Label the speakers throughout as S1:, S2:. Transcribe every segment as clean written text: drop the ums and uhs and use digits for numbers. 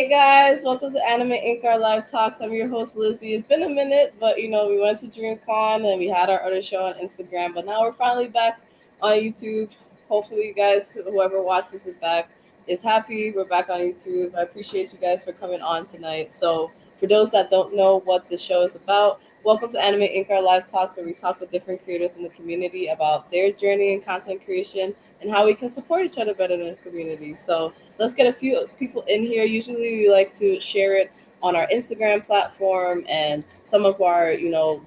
S1: Hey guys, welcome to AnimeInkArt Live Talks. I'm your host Lizzie. It's been a minute, but we went to DreamCon and we had our other show on Instagram, but now we're finally back on YouTube. Hopefully you guys, whoever watches it back, is happy. We're back on YouTube. I appreciate you guys for coming on tonight. So for those that don't know what the show is about, welcome to AnimeInkArt Live Talks, where we talk with different creators in the community about their journey in content creation and how we can support each other better in the community. So let's get a few people in here. Usually we like to share it on our Instagram platform and some of our,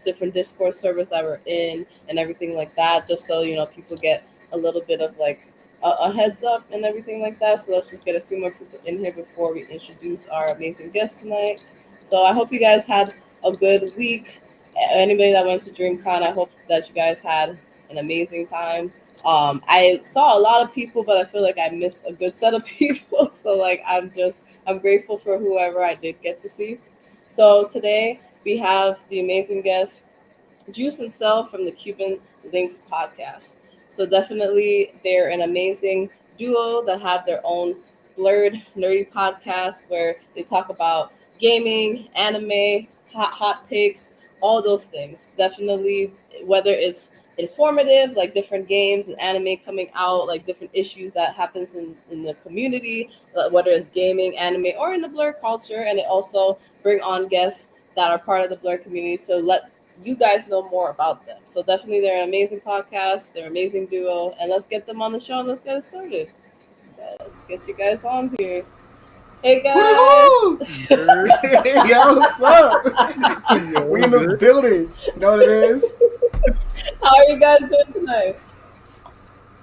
S1: different Discord servers that we're in and everything like that, just so, people get a little bit of like a heads up and everything like that. So let's just get a few more people in here before we introduce our amazing guest tonight. So I hope you guys had a good week. Anybody that went to DreamCon, I hope that you guys had an amazing time. I saw a lot of people, but I feel like I missed a good set of people. So I'm grateful for whoever I did get to see. So today we have the amazing guest, Juice and Cel from the Cubanlinxpodcast. So definitely they're an amazing duo that have their own blurred, nerdy podcast where they talk about gaming, anime, hot takes, all those things. Definitely, whether it's informative, like different games and anime coming out, like different issues that happens in the community, whether it's gaming, anime, or in the blur culture. And it also bring on guests that are part of the blur community to let you guys know more about them. So definitely they're an amazing podcast, they're an amazing duo, and let's get them on the show and let's get it started. So let's get you guys on here. Hey guys!
S2: Yo, what's up? We in the building. You know what it is?
S1: How are you guys doing tonight?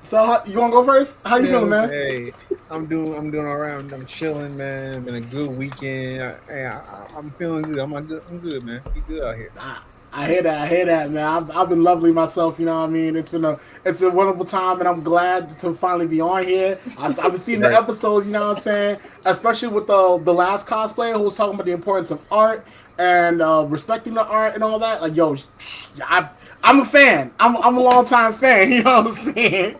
S2: So you want to go first? How you feeling, man?
S3: Hey, I'm doing all right. I'm chilling, man. It's been a good weekend. I'm feeling good. I'm good, man. Be good out here.
S2: I hear that, man. I've been lovely myself, you know what I mean? It's a wonderful time, and I'm glad to finally be on here. I've been seeing the episodes, you know what I'm saying? Especially with the last cosplayer who was talking about the importance of art and respecting the art and all that. Like, yo, I'm a fan. I'm a long-time fan, you know what I'm saying?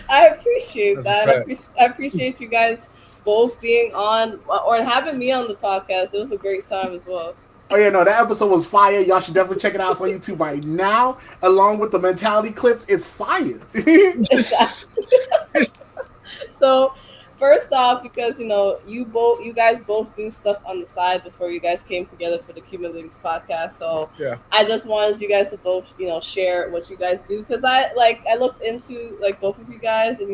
S1: I appreciate that. I appreciate you guys both being on or having me on the podcast. It was a great time as well.
S2: Oh yeah, no, that episode was fire. Y'all should definitely check it out. It's on YouTube right now, along with the mentality clips. It's fire.
S1: So, first off, because you guys both do stuff on the side before you guys came together for the Cubanlinxpodcast. So
S3: yeah,
S1: I just wanted you guys to both share what you guys do, because I looked into both of you guys, and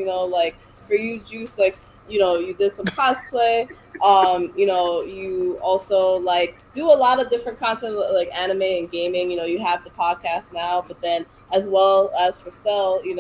S1: for you, Juice, you did some cosplay. You also do a lot of different content like anime and gaming. You have the podcast now, but then as well as for Cel, you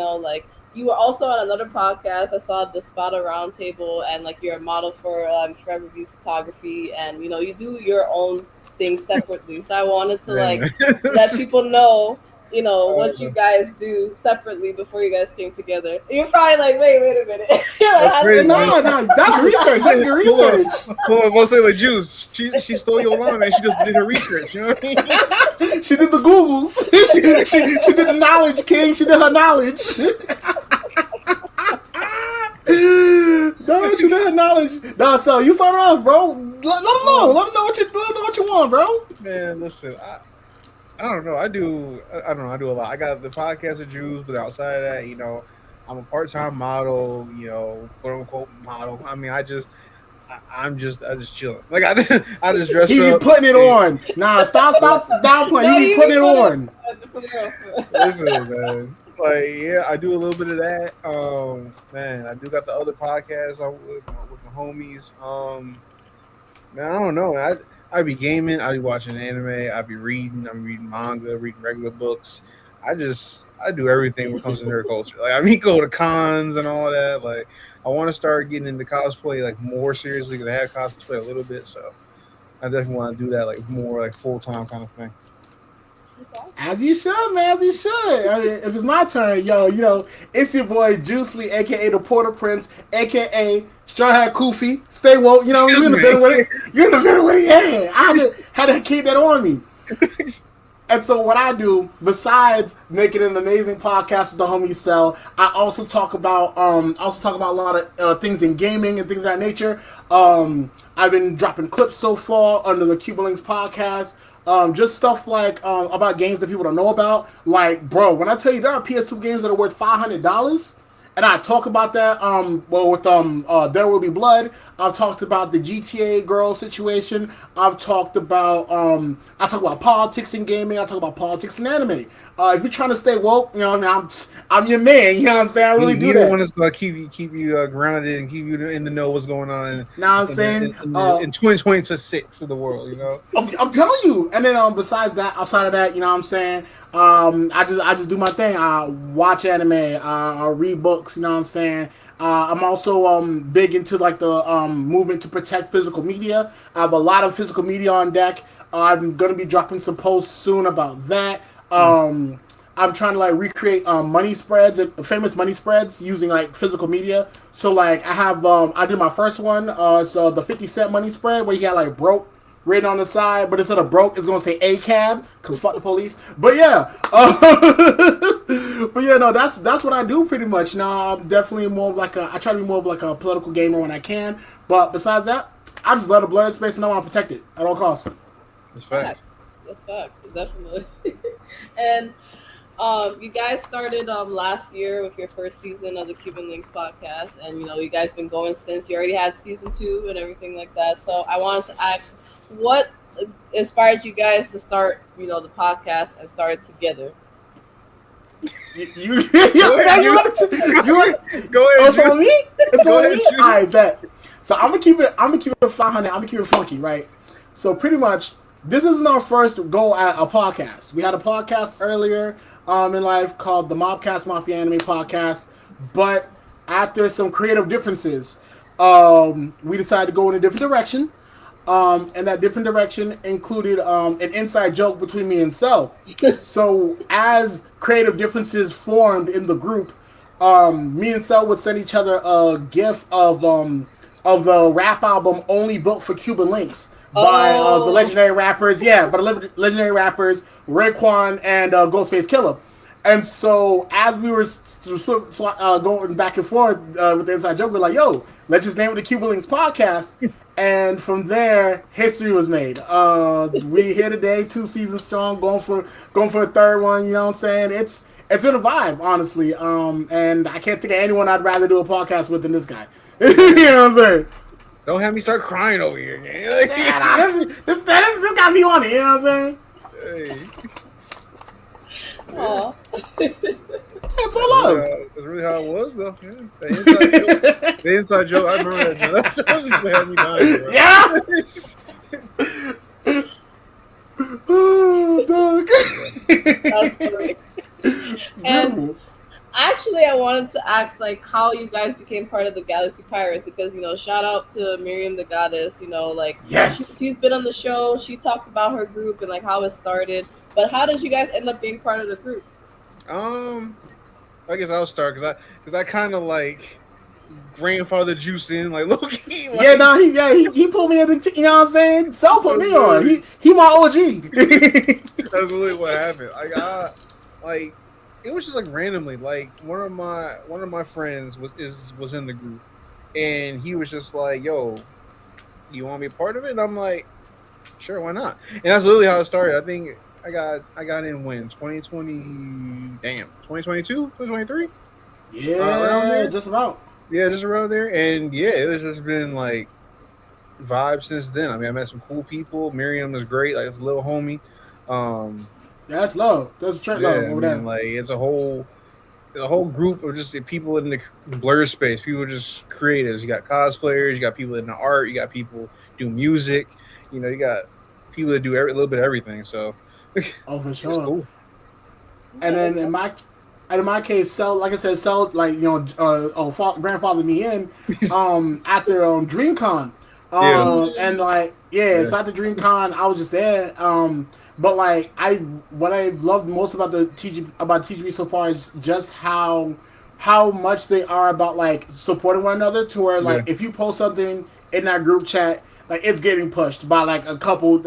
S1: were also on another podcast. I saw the Spada Roundtable, and you're a model for Forever View Photography, and you do your own thing separately. So I wanted to let people know what you guys do separately before you guys came together. You're probably wait a minute.
S2: No, that's research. That's good research.
S3: Well, we'll say Juice. She stole your line, and she just did her research. You know what I mean?
S2: She did the Googles. she did the knowledge, King. She did her knowledge. No, she did her knowledge. No, so you start off, bro. Let them know. Let them know what you want, bro.
S3: Man, listen. I don't know. I do a lot. I got the podcast with Juice, but outside of that, I'm a part-time model, quote unquote model. I mean, I'm just chilling. I just dress up.
S2: He be putting it on. Nah, stop playing. You be putting it on.
S3: Listen, man. I do a little bit of that. Man, I do got the other podcasts with my homies. Man, I don't know. I be gaming, I be watching anime, I be reading, I'm reading manga, reading regular books. I do everything when it comes to nerd culture. Go to cons and all that. I want to start getting into cosplay more seriously, because I have cosplay a little bit, so I definitely want to do that more full-time kind of thing.
S2: As you should, man. As you should. I mean, if it's my turn, it's your boy Juice Lee, aka the Porter Prince, aka Straw Hat Koofy. Stay woke. You in the middle with it. You're in the middle with it. Yeah, I had to keep that on me. And so what I do, besides making an amazing podcast with the homie Cel, I also talk about a lot of things in gaming and things of that nature. I've been dropping clips so far under the Cubanlinxpodcast. Just stuff like about games that people don't know about. Like, bro, when I tell you there are PS2 games that are worth $500, and I talk about that. With There Will Be Blood. I've talked about the GTA girl situation. I've talked about politics in gaming. I talk about politics in anime. If you're trying to stay woke, you know, I'm your man. You know what I'm saying? I really do that.
S3: You want us to keep you grounded and keep you in the know what's going on.
S2: Now I'm saying
S3: in 2026 of the world, you know.
S2: I'm telling you. And then besides that, outside of that, you know what I'm saying? I just do my thing. I watch anime. I read books. You know what I'm saying? I'm also big into like the movement to protect physical media. I have a lot of physical media on deck. I'm gonna be dropping some posts soon about that. I'm trying to like recreate money spreads, famous money spreads using like physical media. So like I have I did my first one. So the 50 cent money spread where you got like broke written on the side, but instead of broke, it's gonna say a cab because fuck the police. But yeah, no, that's what I do pretty much. Now I'm definitely more of like I try to be more of like a political gamer when I can. But besides that, I just love the blurred space and I want to protect it at all costs.
S3: That's facts.
S1: That's facts, definitely. And you guys started last year with your first season of the Cubanlinxpodcast, and you know you guys been going since. You already had season 2 and everything like that. So I wanted to ask, what inspired you guys to start, you know, the podcast and start it together?
S2: You go ahead. It's on me. It's on me. I bet. So I'm gonna keep it 500. I'm gonna keep it funky, right? So pretty much, this isn't our first go at a podcast. We had a podcast earlier in life called the Mobcast Mafia Anime Podcast, but after some creative differences, we decided to go in a different direction. And that different direction included an inside joke between me and Cel. So as creative differences formed in the group, me and Cel would send each other a GIF of the rap album Only Built for Cuban Links by the legendary rappers, legendary rappers Raekwon and Ghostface Killah. And so as we were going back and forth with the inside joke, we're like, yo, let's just name it the Cubanlinxpodcast. And from there, history was made. We here today, 2 seasons strong, going for a third one. You know what I'm saying? It's been a vibe, honestly. And I can't think of anyone I'd rather do a podcast with than this guy. You know what I'm saying?
S3: Don't have me start crying over here, man.
S2: This got me on it. You know what I'm saying?
S3: Hey.
S1: Aww.
S2: That's all love.
S3: That's really how it was, though. Yeah. The inside joke, I remember that. That's what just had me dying, bro.
S2: Yeah. Oh, dog.
S1: That's funny. And actually, I wanted to ask, like, how you guys became part of the Galaxy Pirates, because, you know, shout out to Miriam the Goddess, you know, like,
S2: yes,
S1: she's been on the show. She talked about her group and, like, how it started. But how did you guys end up being part of the group?
S3: I guess I'll start because I kind of like grandfather Juice in like low-key. Like,
S2: he pulled me in the you know what I'm saying? Cel put me on. He my OG.
S3: That's really what happened. Like it was just like randomly. Like one of my friends was in the group, and he was just like, "Yo, you want to be a part of it?" And I'm like, "Sure, why not?" And that's literally how it started. I think I got in when 2022, 2023.
S2: Yeah, just about.
S3: Yeah, just around there, and yeah, it was just been like vibe since then. I mean, I met some cool people. Miriam is great, like it's a little homie.
S2: That's love. That's Trent love over there.
S3: Like it's a whole group of just people in the blur space. People just creatives. You got cosplayers. You got people in the art. You got people do music. You know, you got people that do a little bit of everything. So.
S2: Oh, for sure.
S3: Cool.
S2: And then in my case, Cel, like I said, Cel, like, you know, grandfather me in after DreamCon. And like, so after DreamCon, I was just there. But like, what I've loved most about TGB so far is just how much they are about like supporting one another, to where like if you post something in that group chat, like it's getting pushed by like a couple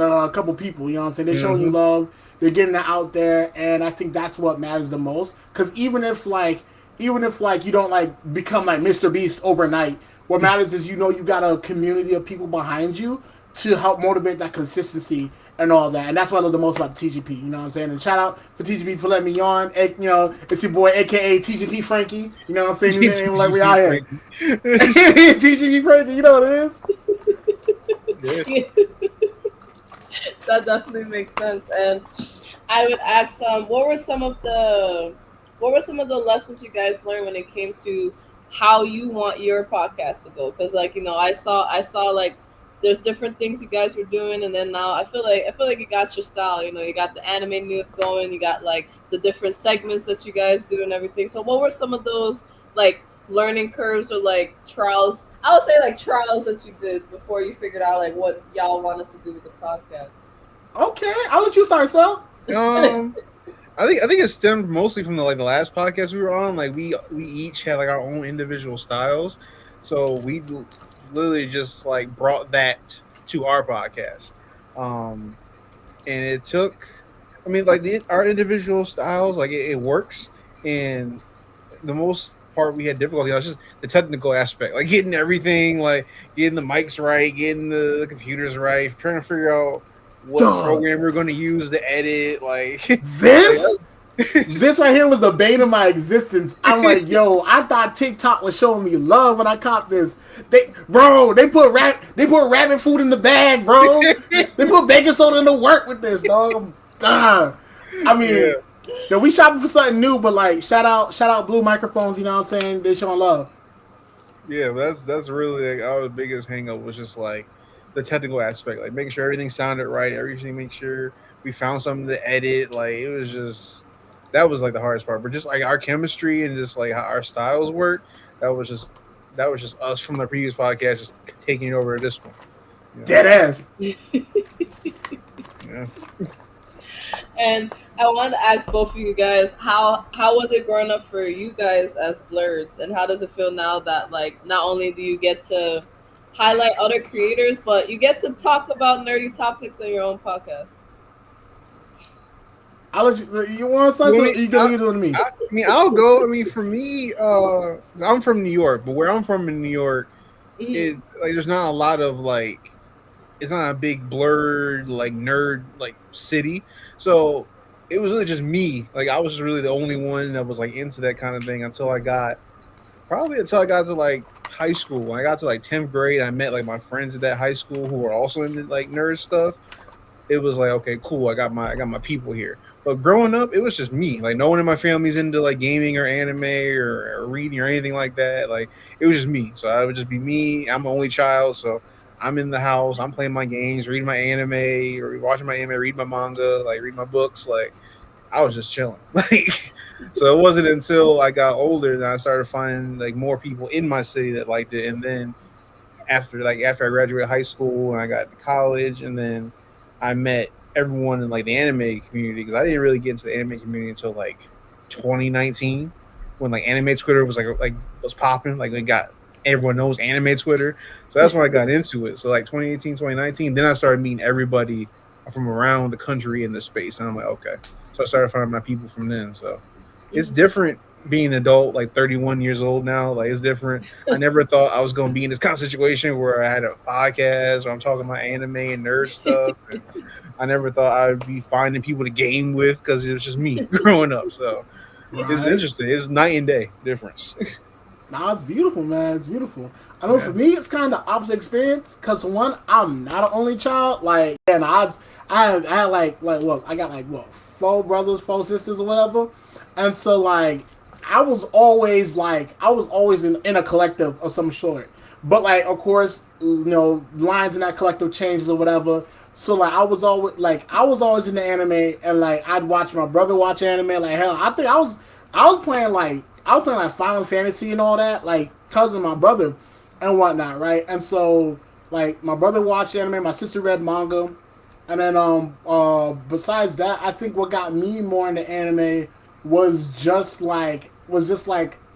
S2: people, you know what I'm saying? They're showing you love, they're getting it out there, and I think that's what matters the most. Because even if like you don't like become like Mr. Beast overnight, What matters is you got a community of people behind you to help motivate that consistency and all that. And that's what I love the most about the TGP. You know what I'm saying? And shout out for TGP for letting me on. It's your boy, a.k.a. TGP Frankie. You know what I'm saying? New name like we out here. TGP Frankie, you know what it is?
S1: Yeah. That definitely makes sense. And I would ask, what were some of the lessons you guys learned when it came to how you want your podcast to go? Because I saw like there's different things you guys were doing, and then now I feel like you got your style. You got the anime news going, you got like the different segments that you guys do and everything. So what were some of those like learning curves or like trials? I would say like trials that you did before you figured out like what y'all wanted to do with the podcast.
S2: Okay, I'll let you start, Cel.
S3: I think it stemmed mostly from the last podcast we were on. Like we each had like our own individual styles, so we literally just like brought that to our podcast, and it took. I mean, like our individual styles, like it works, and the most part we had difficulty on was just the technical aspect, like getting everything, like getting the mics right, getting the computers right, trying to figure out what program we're going to use to edit, like
S2: this. This right here was the bane of my existence. I'm like, yo, I thought TikTok was showing me love when I copped this. They put rabbit food in the bag, bro. They put baking soda in the work with this, dog. I mean, we shopping for something new, but like, shout out Blue Microphones. You know what I'm saying? They showing love.
S3: Yeah, but that's really like our biggest hang up was just like the technical aspect, like making sure everything sounded right, make sure we found something to edit. Like it was just that was like the hardest part. But just like our chemistry and just like how our styles work, that was just us from the previous podcast just taking it over to this one.
S2: Dead ass.
S3: Yeah.
S1: And I wanted to ask both of you guys, how was it growing up for you guys as blurs, and how does it feel now that like not only do you get to highlight other creators, but you get to talk about nerdy topics on your own podcast?
S2: I'll let you want to start? You gonna do it to me?
S3: I mean, I'll go. I mean, for me, I'm from New York, but where I'm from in New York, is like there's not a lot of like, it's not a big blurred like nerd like city. So it was really just me. Like I was just really the only one that was like into that kind of thing until I got to like high school. When I got to like 10th grade, I met like my friends at that high school who were also into like nerd stuff. It was like, okay, cool. I got my people here. But growing up, it was just me. Like no one in my family's into like gaming or anime or reading or anything like that. Like it was just me. So I would just be me. I'm the only child, so I'm in the house. I'm playing my games, reading my anime, or watching my anime, read my manga, like read my books. Like I was just chilling. Like so, it wasn't until I got older that I started finding like more people in my city that liked it. And then after I graduated high school and I got to college, and then I met everyone in like the anime community, because I didn't really get into the anime community until like 2019 when like anime Twitter was like was popping. Like we got everyone knows anime Twitter, so that's when I got into it. So like 2018, 2019, then I started meeting everybody from around the country in the space, and I'm like, okay. So I started finding my people from then. So it's different being an adult, like 31 years old now. Like it's different. I never thought I was going to be in this kind of situation where I had a podcast where I'm talking about anime and nerd stuff. And I never thought I would be finding people to game with, because it was just me growing up. So it's interesting. It's night and day difference.
S2: Nah, it's beautiful, man. It's beautiful. I know for me, it's kind of the opposite experience. Cause for one, I'm not an only child. Like, and I had look, I got like 4 brothers, 4 sisters, or whatever. And so like, I was always in a collective of some sort. But like, of course, lines in that collective changes or whatever. So like, I was always in the anime, and like, I'd watch my brother watch anime. Like hell, I think I was playing like Final Fantasy and all that, like cousin my brother and whatnot, right? And so like my brother watched anime, my sister read manga, and then besides that, I think what got me more into anime was just like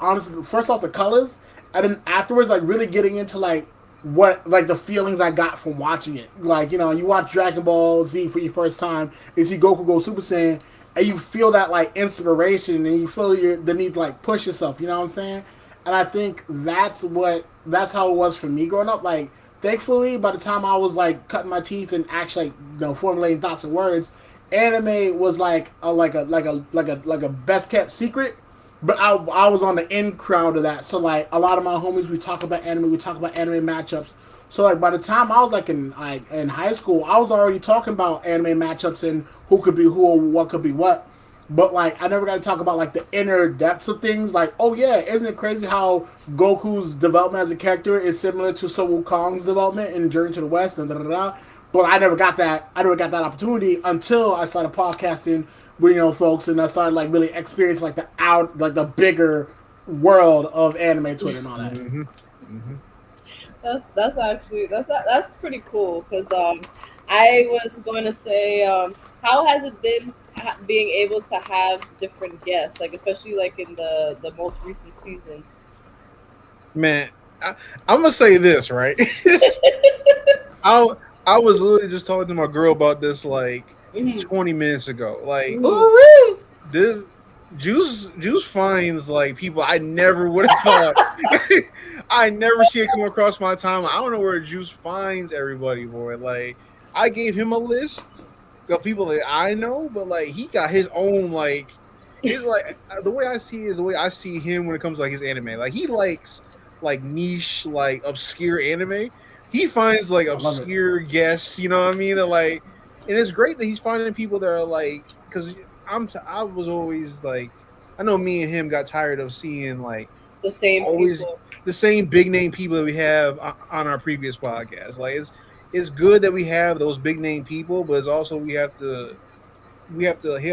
S2: honestly, first off the colors, and then afterwards like really getting into like what like the feelings I got from watching it. Like you watch Dragon Ball Z for your first time, you see Goku go Super Saiyan, and you feel that like inspiration, and you feel the need to like push yourself. You know what I'm saying? And I think that's what that's how it was for me growing up. Like, thankfully, by the time I was like cutting my teeth and actually formulating thoughts and words, anime was like a best kept secret. But I was on the in crowd of that. So like a lot of my homies, we talk about anime matchups. So like by the time I was like in high school, I was already talking about anime matchups and who could be who or what could be what. But like I never got to talk about like the inner depths of things. Like, oh yeah, isn't it crazy how Goku's development as a character is similar to Sun Wukong's development in Journey to the West and da da da. But I never got that opportunity until I started podcasting with folks, and I started like really experiencing like the bigger world of anime Twitter and all that.
S3: Mm-hmm. Mm-hmm.
S1: That's pretty cool because I was going to say how has it been being able to have different guests, like especially like in the most recent seasons?
S3: Man, I'm gonna say this, right? I was literally just talking to my girl about this like 20 minutes ago. Like, this Juice finds like people I never would have thought. I never see it come across my time. I don't know where Juice finds everybody, boy. Like, I gave him a list of people that I know, but like he got his own like. He's like the way I see it is the way I see him when it comes to like his anime. Like he likes like niche, like obscure anime. He finds like obscure guests, you know what I mean? That like, and it's great that he's finding people that are like, because I was always like, I know me and him got tired of seeing like
S1: the same people.
S3: The same big name people that we have on our previous podcast. Like it's good that we have those big name people, but it's also we have the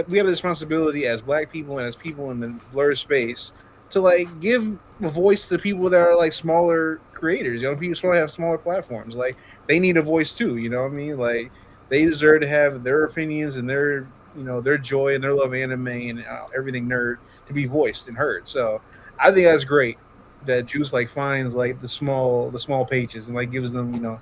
S3: responsibility as Black people and as people in the blur space to like give a voice to the people that are like smaller creators. You know, people have smaller platforms. Like they need a voice too. You know what I mean? Like they deserve to have their opinions and their their joy and their love of anime and everything nerd to be voiced and heard. So I think that's great that Juice like finds like the small pages and like gives them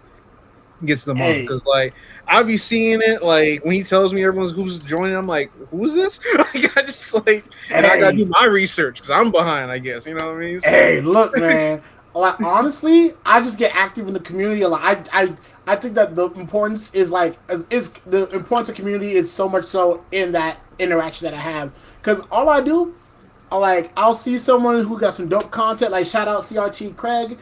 S3: gets them on, because like I'll be seeing it like when he tells me everyone's who's joining, I'm like, who's this? Like, I just like, and I gotta do my research because I'm behind, I guess, you know what I mean? So,
S2: hey, look, man. Like honestly, I just get active in the community. Like I think that the importance is the importance of community is so much so in that interaction that I have, because all I do, I'll see someone who got some dope content. Like shout out CRT Craig.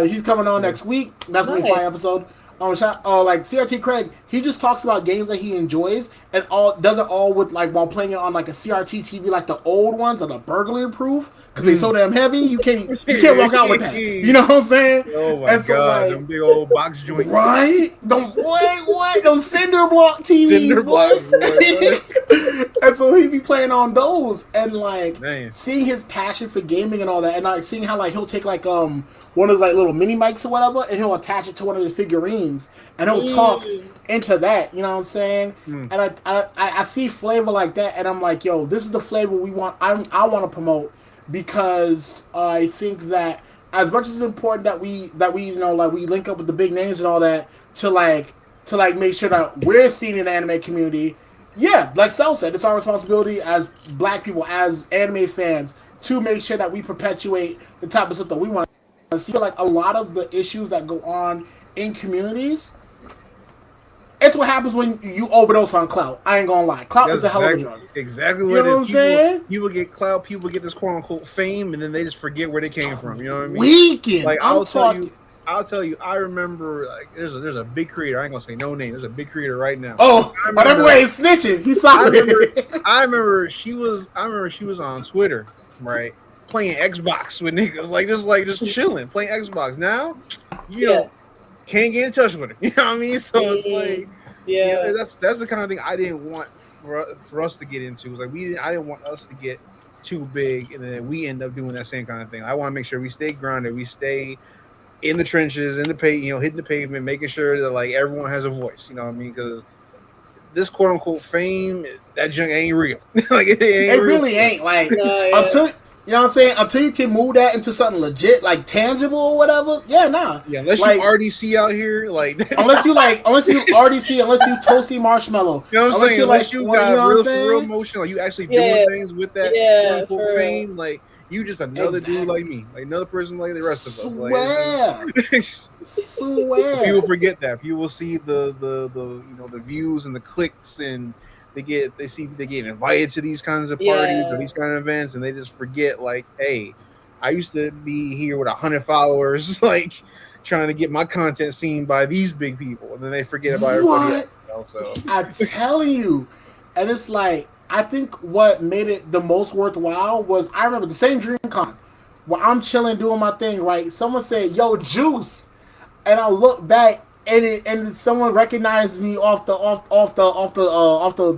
S2: He's coming on next week. That's gonna be a fun episode. Like CRT Craig, he just talks about games that he enjoys and does it all with like while playing it on like a CRT TV, like the old ones that are burglary proof because they so damn heavy. You can't walk out with that. You know what I'm saying?
S3: Oh my god, them big old box joints,
S2: right? Those cinder block TVs, cinder block, and so he be playing on those and like seeing his passion for gaming and all that, and like seeing how like he'll take like one of those like little mini mics or whatever, and he'll attach it to one of the figurines, and he'll talk into that. You know what I'm saying? And I see flavor like that, and I'm like, yo, this is the flavor we want. I want to promote, because I think that as much as it's important that we we link up with the big names and all that to make sure that we're seen in the anime community. Yeah, like Cel said, it's our responsibility as Black people, as anime fans, to make sure that we perpetuate the type of stuff that we want. I see like a lot of the issues that go on in communities. It's what happens when you overdose on clout. I ain't gonna lie, clout is a hell of a drug.
S3: Exactly what
S2: you know what I'm saying.
S3: People get clout, people get this quote unquote fame, and then they just forget where they came from. You know what I mean?
S2: Weekend.
S3: Like I'll tell you. I remember like there's a big creator. I ain't gonna say no name. There's a big creator right now.
S2: That boy is snitching. He's solid.
S3: I remember she was on Twitter, right? Playing Xbox with niggas, just chilling, playing Xbox. Now, can't get in touch with her. You know what I mean? So it's like, that's the kind of thing I didn't want for us to get into. Like I didn't want us to get too big, and then we end up doing that same kind of thing. I want to make sure we stay grounded, we stay in the trenches, in the hitting the pavement, making sure that like everyone has a voice. You know what I mean? Because this quote unquote fame, that junk ain't real. Like it
S2: really ain't. Like until. You know what I'm saying? Until you can move that into something legit, like tangible or whatever. Yeah, nah.
S3: Yeah, unless you RDC out here, like
S2: unless you RDC, unless you toasty marshmallow.
S3: You know what I'm saying? Unless you got real motion, like you actually doing things with that quote unquote fame, like You just another dude like me, like another person like the rest of us.
S2: Swear.
S3: People forget that. People see the the views and the clicks, and they get invited to these kinds of parties or these kind of events, and they just forget, like, hey, I used to be here with 100 followers, like trying to get my content seen by these big people, and then they forget about everybody else. So
S2: I'm telling you, and it's like, I think what made it the most worthwhile was, I remember the same DreamCon where I'm chilling doing my thing, right? Someone said, "Yo, Juice," and I look back and someone recognized me off the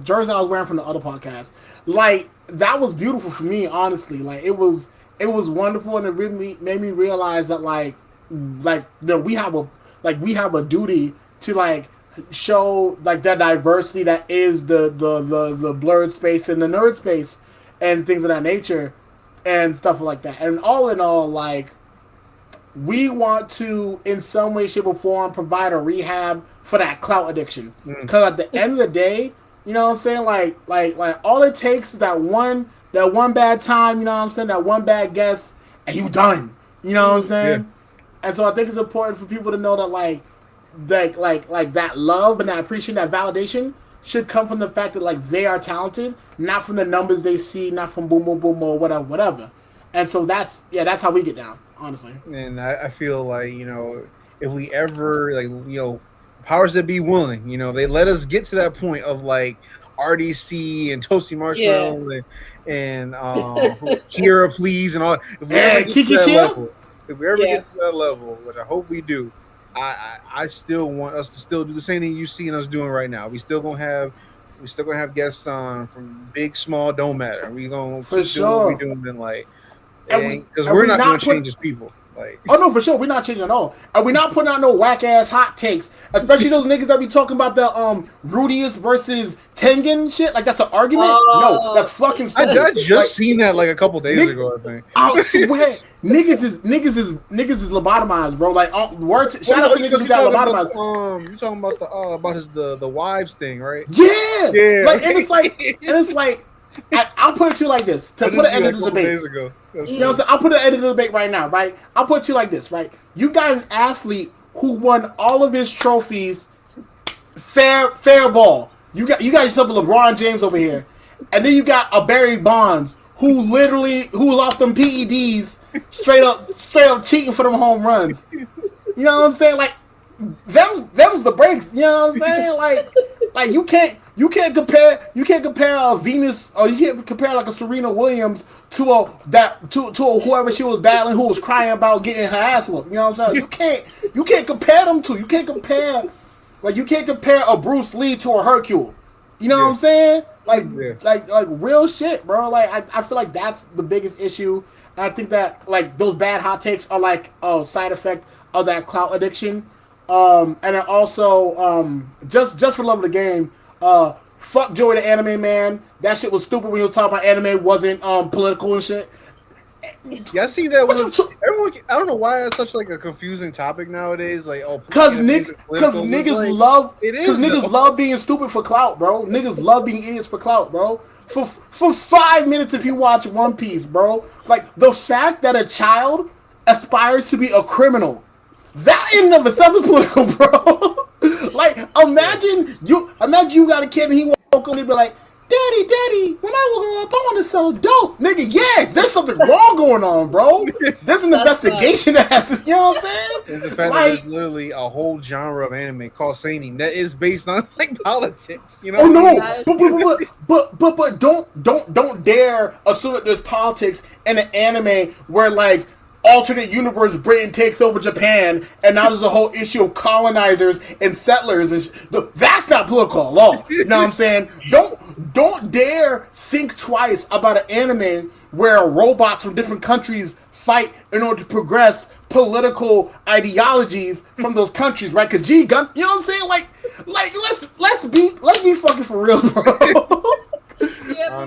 S2: jersey I was wearing from the other podcast. Like, that was beautiful for me, honestly. Like, it was wonderful, and it really made me realize that we have a duty to, like, show, like, that diversity that is the blurred space and the nerd space and things of that nature and stuff like that. And all in all, like, we want to, in some way, shape, or form, provide a rehab for that clout addiction. Because at the end of the day, you know what I'm saying? Like all it takes is that one bad time, you know what I'm saying? That one bad guess, and you done. You know what I'm saying? Yeah. And so I think it's important for people to know that, like that love and that appreciation, that validation should come from the fact that, like, they are talented, not from the numbers they see, not from boom, boom, boom, or whatever. And so that's how we get down, honestly.
S3: And I feel like, you know, if we ever, like, you know, powers that be willing, you know, they let us get to that point of, like, RDC and Toasty Marshmallow and Kira Please and all. If we ever get
S2: Kiki
S3: to that
S2: Chill?
S3: level, if we ever get to that level, which I hope we do, I still want us to still do the same thing you seeing us doing right now. We still gonna have guests on from big, small, don't matter. We gonna keep doing what we doing, and, like, because we're not gonna change as people. Like,
S2: oh no, for sure, we're not changing at all, and we're not putting out no whack ass hot takes, especially those niggas that be talking about the Rudius versus Tengen shit. Like, that's an argument. No, that's fucking stupid.
S3: I just seen that like a couple days ago. I think.
S2: I swear, niggas is lobotomized, bro. Like, shout out to niggas who got lobotomized.
S3: You talking about the wives thing, right?
S2: Yeah. Like, and it's like. I'll put it to you like this, to put an end to the debate. You know what I'm saying? I'll put an end to the debate right now, right? I'll put it to you like this, right? You got an athlete who won all of his trophies fair ball. You got yourself a LeBron James over here. And then you got a Barry Bonds who was off them PEDs straight up cheating for them home runs. You know what I'm saying? Like, them's the breaks. You know what I'm saying? Like you can't compare a Venus, or you can't compare, like, a Serena Williams to a whoever she was battling who was crying about getting her ass whooped. You know what I'm saying? You can't compare them two. You can't compare a Bruce Lee to a Hercule. You know what I'm saying? Like real shit, bro. Like, I feel like that's the biggest issue. And I think that, like, those bad hot takes are, like, a side effect of that clout addiction. And then also, just for love of the game, fuck Joey the Anime Man. That shit was stupid when he was talking about anime wasn't political and shit.
S3: Yeah, I see that. Everyone, I don't know why that's such, like, a confusing topic nowadays. Like,
S2: because niggas love being stupid for clout, bro. Niggas love being idiots for clout, bro. For 5 minutes, if you watch One Piece, bro, like, the fact that a child aspires to be a criminal, that in and of itself is political, bro. Like, imagine you got a kid and he woke up and he be like, Daddy, when I woke up, I want to sell dope. Nigga, yeah, there's something wrong going on, bro. There's an investigation that has to, you know what I'm saying?
S3: It's the fact that there's literally a whole genre of anime called seinen that is based on, like, politics, you know?
S2: Oh no, but don't dare assume that there's politics in an anime where, like, alternate universe Britain takes over Japan, and now there's a whole issue of colonizers and settlers, and that's not political at all. You know what I'm saying? Don't dare think twice about an anime where robots from different countries fight in order to progress political ideologies from those countries, right? Because G-Gun, you know what I'm saying? Like let's be fucking for real, bro.
S1: Yeah,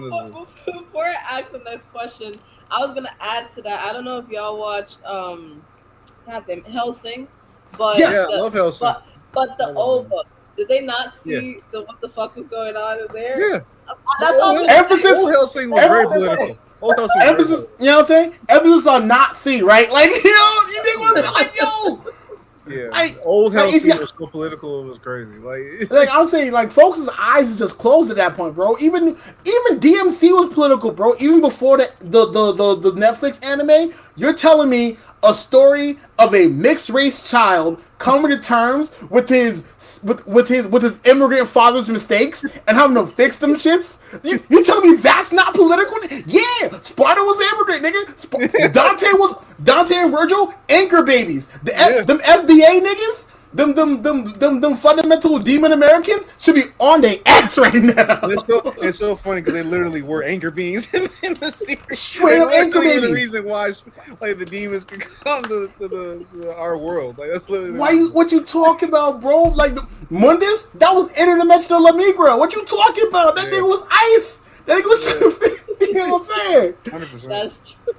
S1: before I ask the next question, I was gonna add to that. I don't know if y'all watched Hellsing, but
S2: yes,
S3: I love Hellsing.
S1: But the old book. Did they not see what the fuck was going on in there?
S3: Yeah.
S1: That's all.
S2: Emphasis.
S3: Old Helsing was very political.
S2: Emphasis. You know what I'm saying? Emphasis on not see, right? Like, you think was like, yo.
S3: Yeah. Old Helsing was so political. It was crazy.
S2: Like I'm saying, like folks' eyes is just closed at that point, bro. Even DMC was political, bro. Even before the Netflix anime, you're telling me a story of a mixed race child coming to terms with his immigrant father's mistakes and having to fix them shits. You telling me that's not political? Yeah, Sparta was an immigrant, nigga. Dante and Virgil, anchor babies. Them FBA niggas. Them fundamental demon Americans should be on their ass right now.
S3: It's so funny because they literally were anchor beings in the series.
S2: Straight up anchor babies.
S3: The reason why the demons could come to our world. That's literally
S2: what you talking about, bro? Like Mundus, that was interdimensional La Migra. What you talking about? That thing was ice. That thing was you know what I'm saying?
S3: 100%.
S1: That's true.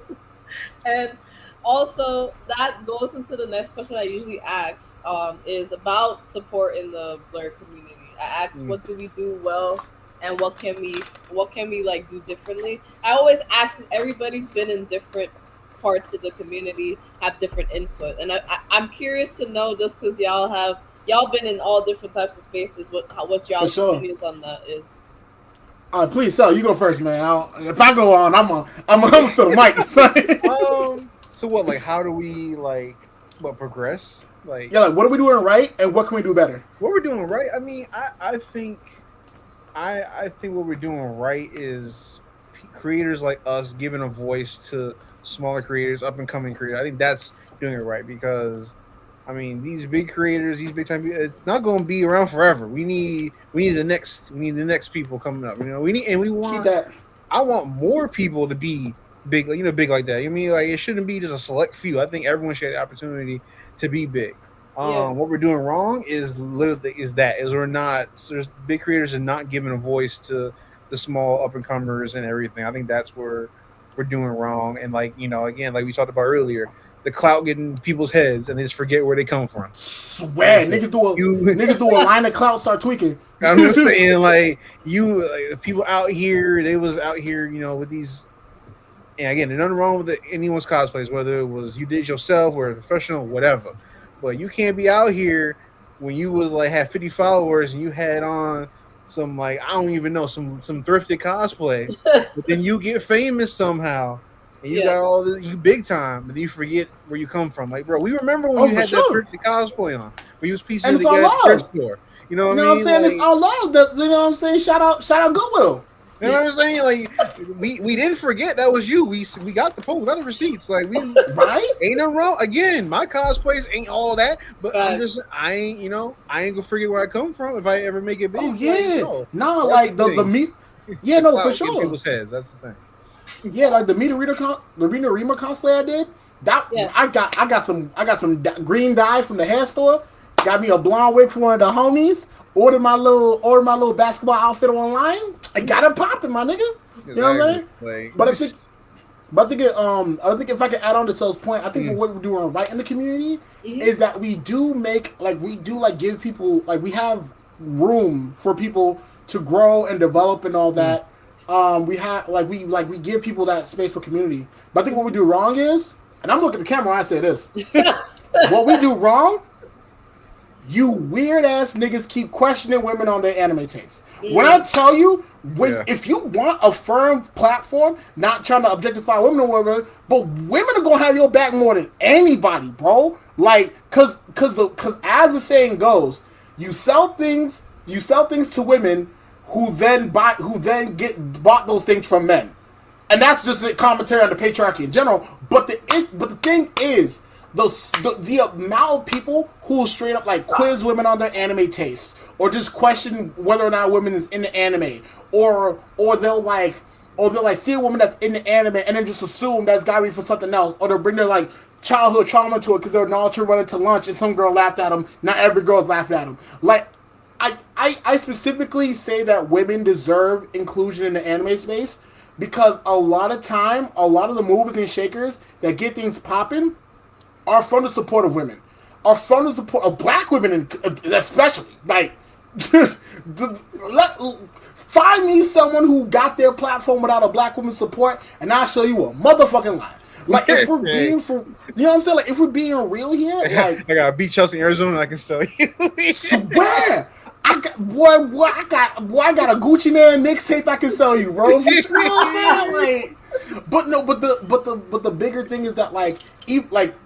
S1: And also, that goes into the next question I usually ask, is about support in the blur community. I ask, what do we do well, and what can we like do differently? I always ask, everybody's been in different parts of the community, have different input, and I'm curious to know, just because y'all been in all different types of spaces, what y'all's opinions on that is.
S2: Please, Cel, you go first, man. If I go on, I'm still the mic.
S3: So what? Like, how do we progress? Like,
S2: what are we doing right, and what can we do better?
S3: What we're doing right? I mean, I think what we're doing right is creators like us giving a voice to smaller creators, up and coming creators. I think that's doing it right because, I mean, these big creators, these big time, it's not going to be around forever. We need the next people coming up. We want
S2: keep that.
S3: I want more people to be big, big like that. I mean, like, it shouldn't be just a select few. I think everyone should have the opportunity to be big. What we're doing wrong is big creators are not giving a voice to the small up and comers and everything. I think that's where we're doing wrong. And again, like we talked about earlier, the clout getting people's heads and they just forget where they come from.
S2: Swear, niggas do a line of clout, start tweaking.
S3: I'm just saying, people out here, they was out here, with these. And again, there's nothing wrong with anyone's cosplays, whether it was you did yourself or a professional, whatever. But you can't be out here when you was had 50 followers and you had on some I don't even know, some thrifted cosplay, but then you get famous somehow and you got all this, you big time, but you forget where you come from. Like, bro, we remember when you had that thrifted cosplay on. We was piecing it together at the thrift store. You know what I mean?
S2: I'm saying? It's all love. You know what I'm saying? Shout out Goodwill.
S3: You know what I'm saying? Like, we didn't forget that was you. We got the post, we got the receipts. Like, we
S2: right?
S3: Ain't no wrong. Again, my cosplays ain't all that, but I ain't gonna forget where I come from if I ever make it big.
S2: Oh yeah, the meat. Yeah, no, for sure.
S3: People's heads. That's the thing.
S2: Yeah, like the Rima cosplay I did. I got some green dye from the hair store. Got me a blonde wig from one of the homies. Ordered my little basketball outfit online. I got it popping, my nigga. You know what I'm saying? But I think if I can add on to Cel's point, I think what we're doing right in the community is that we do give people, we have room for people to grow and develop and all that. We give people that space for community. But I think what we do wrong is, and I'm looking at the camera when I say this, what we do wrong, you weird ass niggas keep questioning women on their anime taste. When I tell you, if you want a firm platform, not trying to objectify women or whatever, but women are gonna have your back more than anybody, bro. Like, cause as the saying goes, you sell things to women who then get bought those things from men, and that's just a commentary on the patriarchy in general. But the thing is, the amount of people who will straight up quiz women on their anime tastes, or just question whether or not women is in the anime, or they'll see a woman that's in the anime and then just assume that's gotta be for something else, or they'll bring their childhood trauma to it because they're Naruto running to lunch and some girl laughed at them. Not every girl's laughing at them. I specifically say that women deserve inclusion in the anime space because a lot of the movers and shakers that get things popping are from the support of women, are from the support of black women, especially. Find me someone who got their platform without a black woman's support, and I'll show you a motherfucking lie. Like, if we're being you know what I'm saying? Like, if we're being real here, like,
S3: I got beat Chelsea, Arizona, and I can sell you.
S2: Swear, I got a Gucci Man mixtape I can sell you, bro. You know what I'm saying? Like, but the bigger thing is that like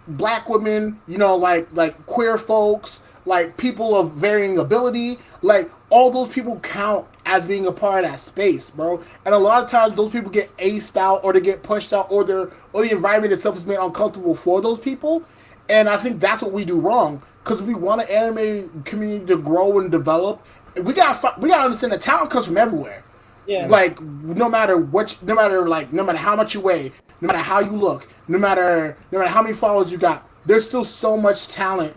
S2: black women, you know, like queer folks, like people of varying ability, like all those people count as being a part of that space, bro. And a lot of times those people get aced out, or they get pushed out, or the environment itself is made uncomfortable for those people. And I think that's what we do wrong, because we want an anime community to grow and develop. We gotta understand that talent comes from everywhere.
S1: Yeah.
S2: Like no matter how much you weigh, no matter how you look, no matter how many followers you got, there's still so much talent.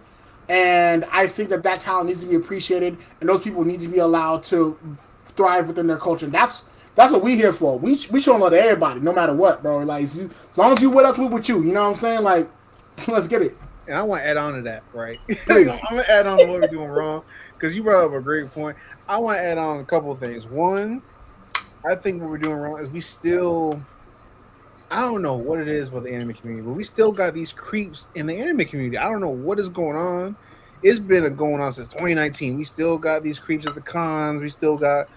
S2: And I think that talent needs to be appreciated, and those people need to be allowed to thrive within their culture. And that's what we here for. We show love to everybody, no matter what, bro. Like, as long as you with us, we with you. You know what I'm saying? Like, let's get it.
S3: And I want to add on to that, right? I'm gonna add on to what we're doing wrong, because you brought up a great point. I want to add on a couple of things. One, I think what we're doing wrong is we still, I don't know what it is with the anime community, but we still got these creeps in the anime community. I don't know what is going on. It's been going on since 2019. We still got these creeps at the cons. We still got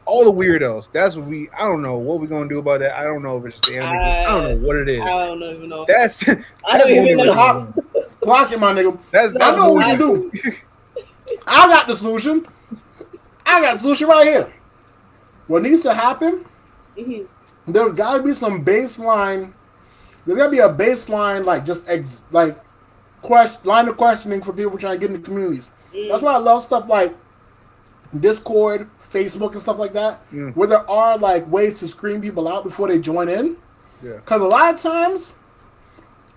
S3: all the weirdos. That's what I don't know what we're going to do about that. I don't know if it's just the anime community. I don't know what it is.
S1: I don't even know.
S2: I don't even know. Clock it, my nigga. That's know what we can do. I got the solution. right here. What needs to happen, there's got to be some baseline. There's got to be a baseline, like, just line of questioning for people trying to get into communities. That's why I love stuff like Discord, Facebook, and stuff like that, where there are, like, ways to screen people out before they join in. Yeah. Because a lot of times,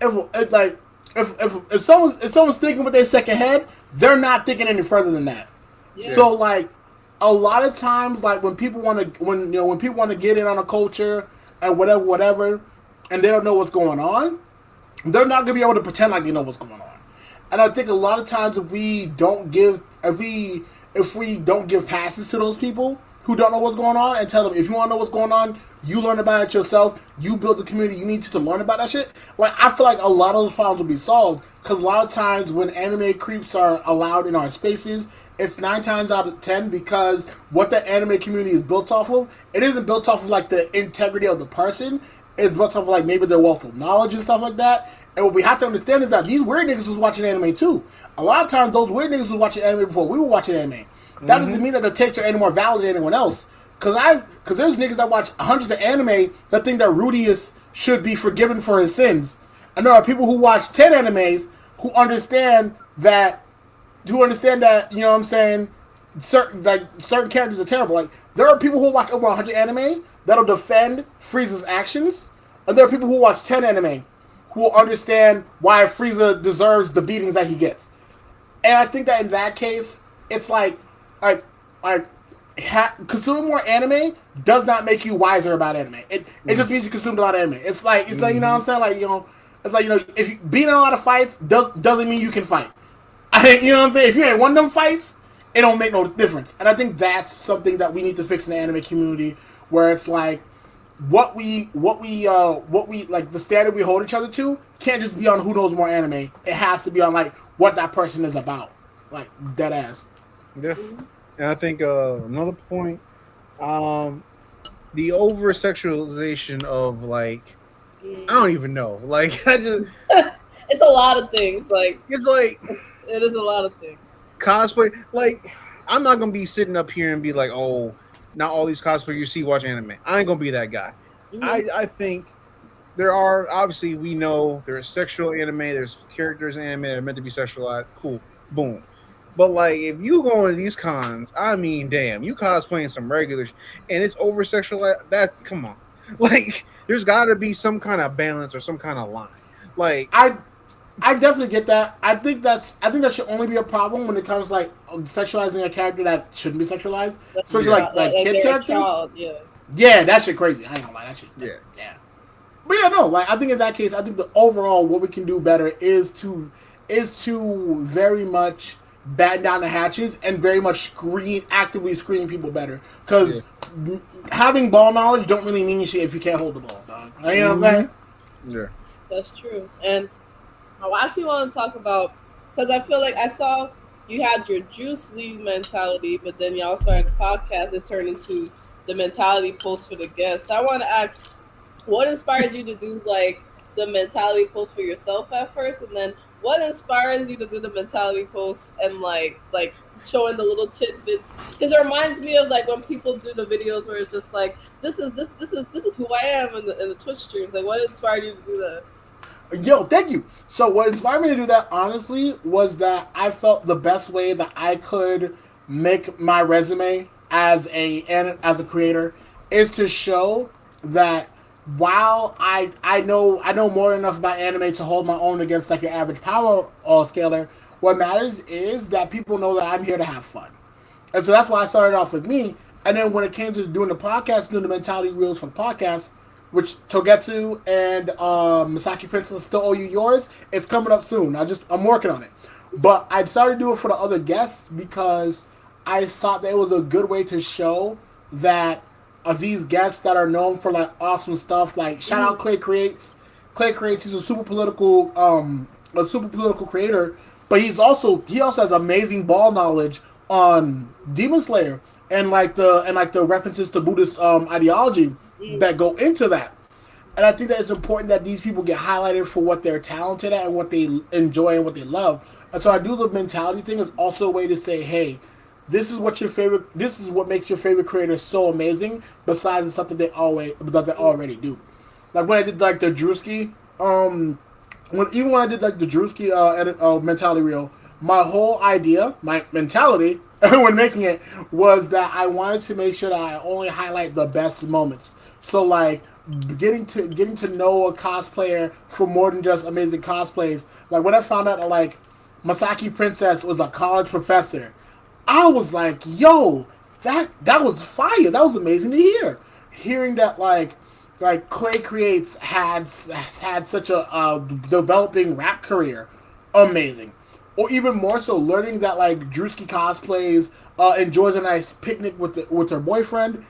S2: if someone's thinking with their second head, they're not thinking any further than that. Yeah. So, like, a lot of times, like, when people want to get in on a culture and whatever, and they don't know what's going on, they're not gonna be able to pretend like they know what's going on. And I think a lot of times, if we don't give passes to those people who don't know what's going on, and tell them, if you want to know what's going on, you learn about it yourself. You build the community you need to learn about that shit. Like, I feel like a lot of those problems will be solved, because a lot of times when anime creeps are allowed in our spaces, it's 9 times out of 10 because what the anime community is built off of, it isn't built off of, like, the integrity of the person. It's built off of, like, maybe their wealth of knowledge and stuff like that. And what we have to understand is that these weird niggas was watching anime too. A lot of times, those weird niggas was watching anime before we were watching anime. That doesn't mean that their takes are any more valid than anyone else. Because there's niggas that watch hundreds of anime that think that Rudius should be forgiven for his sins. And there are people who watch 10 animes who understand that, you know what I'm saying, certain characters are terrible. Like, there are people who watch over 100 anime that'll defend Frieza's actions. And there are people who watch 10 anime who will understand why Frieza deserves the beatings that he gets. And I think that in that case, it's like consuming more anime does not make you wiser about anime. It just means you consumed a lot of anime. It's like, you know what I'm saying? Like, it's like, if you being in a lot of fights doesn't mean you can fight. You know what I'm saying? If you ain't won them fights, it don't make no difference. And I think that's something that we need to fix in the anime community, where it's like, what we like, the standard we hold each other to can't just be on who knows more anime. It has to be on, like, what that person is about, like, dead ass.
S3: Yeah, and I think another point, the over sexualization of, like, I don't even know, like, I just
S1: it's a lot of things. Like,
S3: it's like
S1: it is a lot of things.
S3: Cosplay, like, I'm not gonna be sitting up here and be like, oh, now all these cosplayers you see watch anime. I ain't gonna be that guy. I think there are, obviously, we know there's sexual anime, there's characters in anime that are meant to be sexualized. Cool, boom. But, like, if you go to these cons, I mean, damn, you cosplaying some regular, and it's over sexualized. That's, come on, like, there's got to be some kind of balance or some kind of line. Like,
S2: I definitely get that. I think that should only be a problem when it comes to, like, sexualizing a character that shouldn't be sexualized. Especially like kid characters. Yeah, that shit crazy. I ain't gonna lie, that shit. Yeah. But yeah, no, like, I think in that case, I think the overall what we can do better is to very much batten down the hatches and very much actively screen people better. Because having ball knowledge don't really mean shit if you can't hold the ball, dog. You know what I'm saying?
S3: Yeah.
S1: That's true. And I actually want to talk about, because I feel like I saw you had your Juice League mentality, but then y'all started the podcast, it turned into the mentality post for the guests. So I want to ask, what inspired you to do like the mentality post for yourself at first, and then what inspires you to do the mentality posts and like showing the little tidbits? Because it reminds me of like when people do the videos where it's just like this is who I am in the Twitch streams. Like, what inspired you to do that?
S2: Yo, thank you. So what inspired me to do that, honestly, was that I felt the best way that I could make my resume as a creator is to show that while I know more than enough about anime to hold my own against like your average power scaler, what matters is that people know that I'm here to have fun. And so that's why I started off with me. And then when it came to doing the podcast, doing the mentality reels for the podcast, which Togetsu and Masaki Princess still owe you yours. It's coming up soon. I'm working on it. But I started doing it for the other guests because I thought that it was a good way to show that of these guests that are known for like awesome stuff. Like shout out Clay Creates. Clay Creates, he's a super political creator, but he also has amazing ball knowledge on Demon Slayer and like the references to Buddhist ideology that go into that. And I think that it's important that these people get highlighted for what they're talented at and what they enjoy and what they love. And so I do the mentality thing is also a way to say, hey, this is what makes your favorite creator so amazing, besides the stuff that they already do. Like when I did like the Drewski, when I did like the Drewski mentality reel, my whole idea, my mentality when making it was that I wanted to make sure that I only highlight the best moments. So like getting to know a cosplayer for more than just amazing cosplays. Like when I found out that like Masaki Princess was a college professor, I was like, yo, that was fire. That was amazing to hear. Hearing that like Clay Creates had such a developing rap career, amazing. Or even more so, learning that like Drewski cosplays, enjoys a nice picnic with her boyfriend,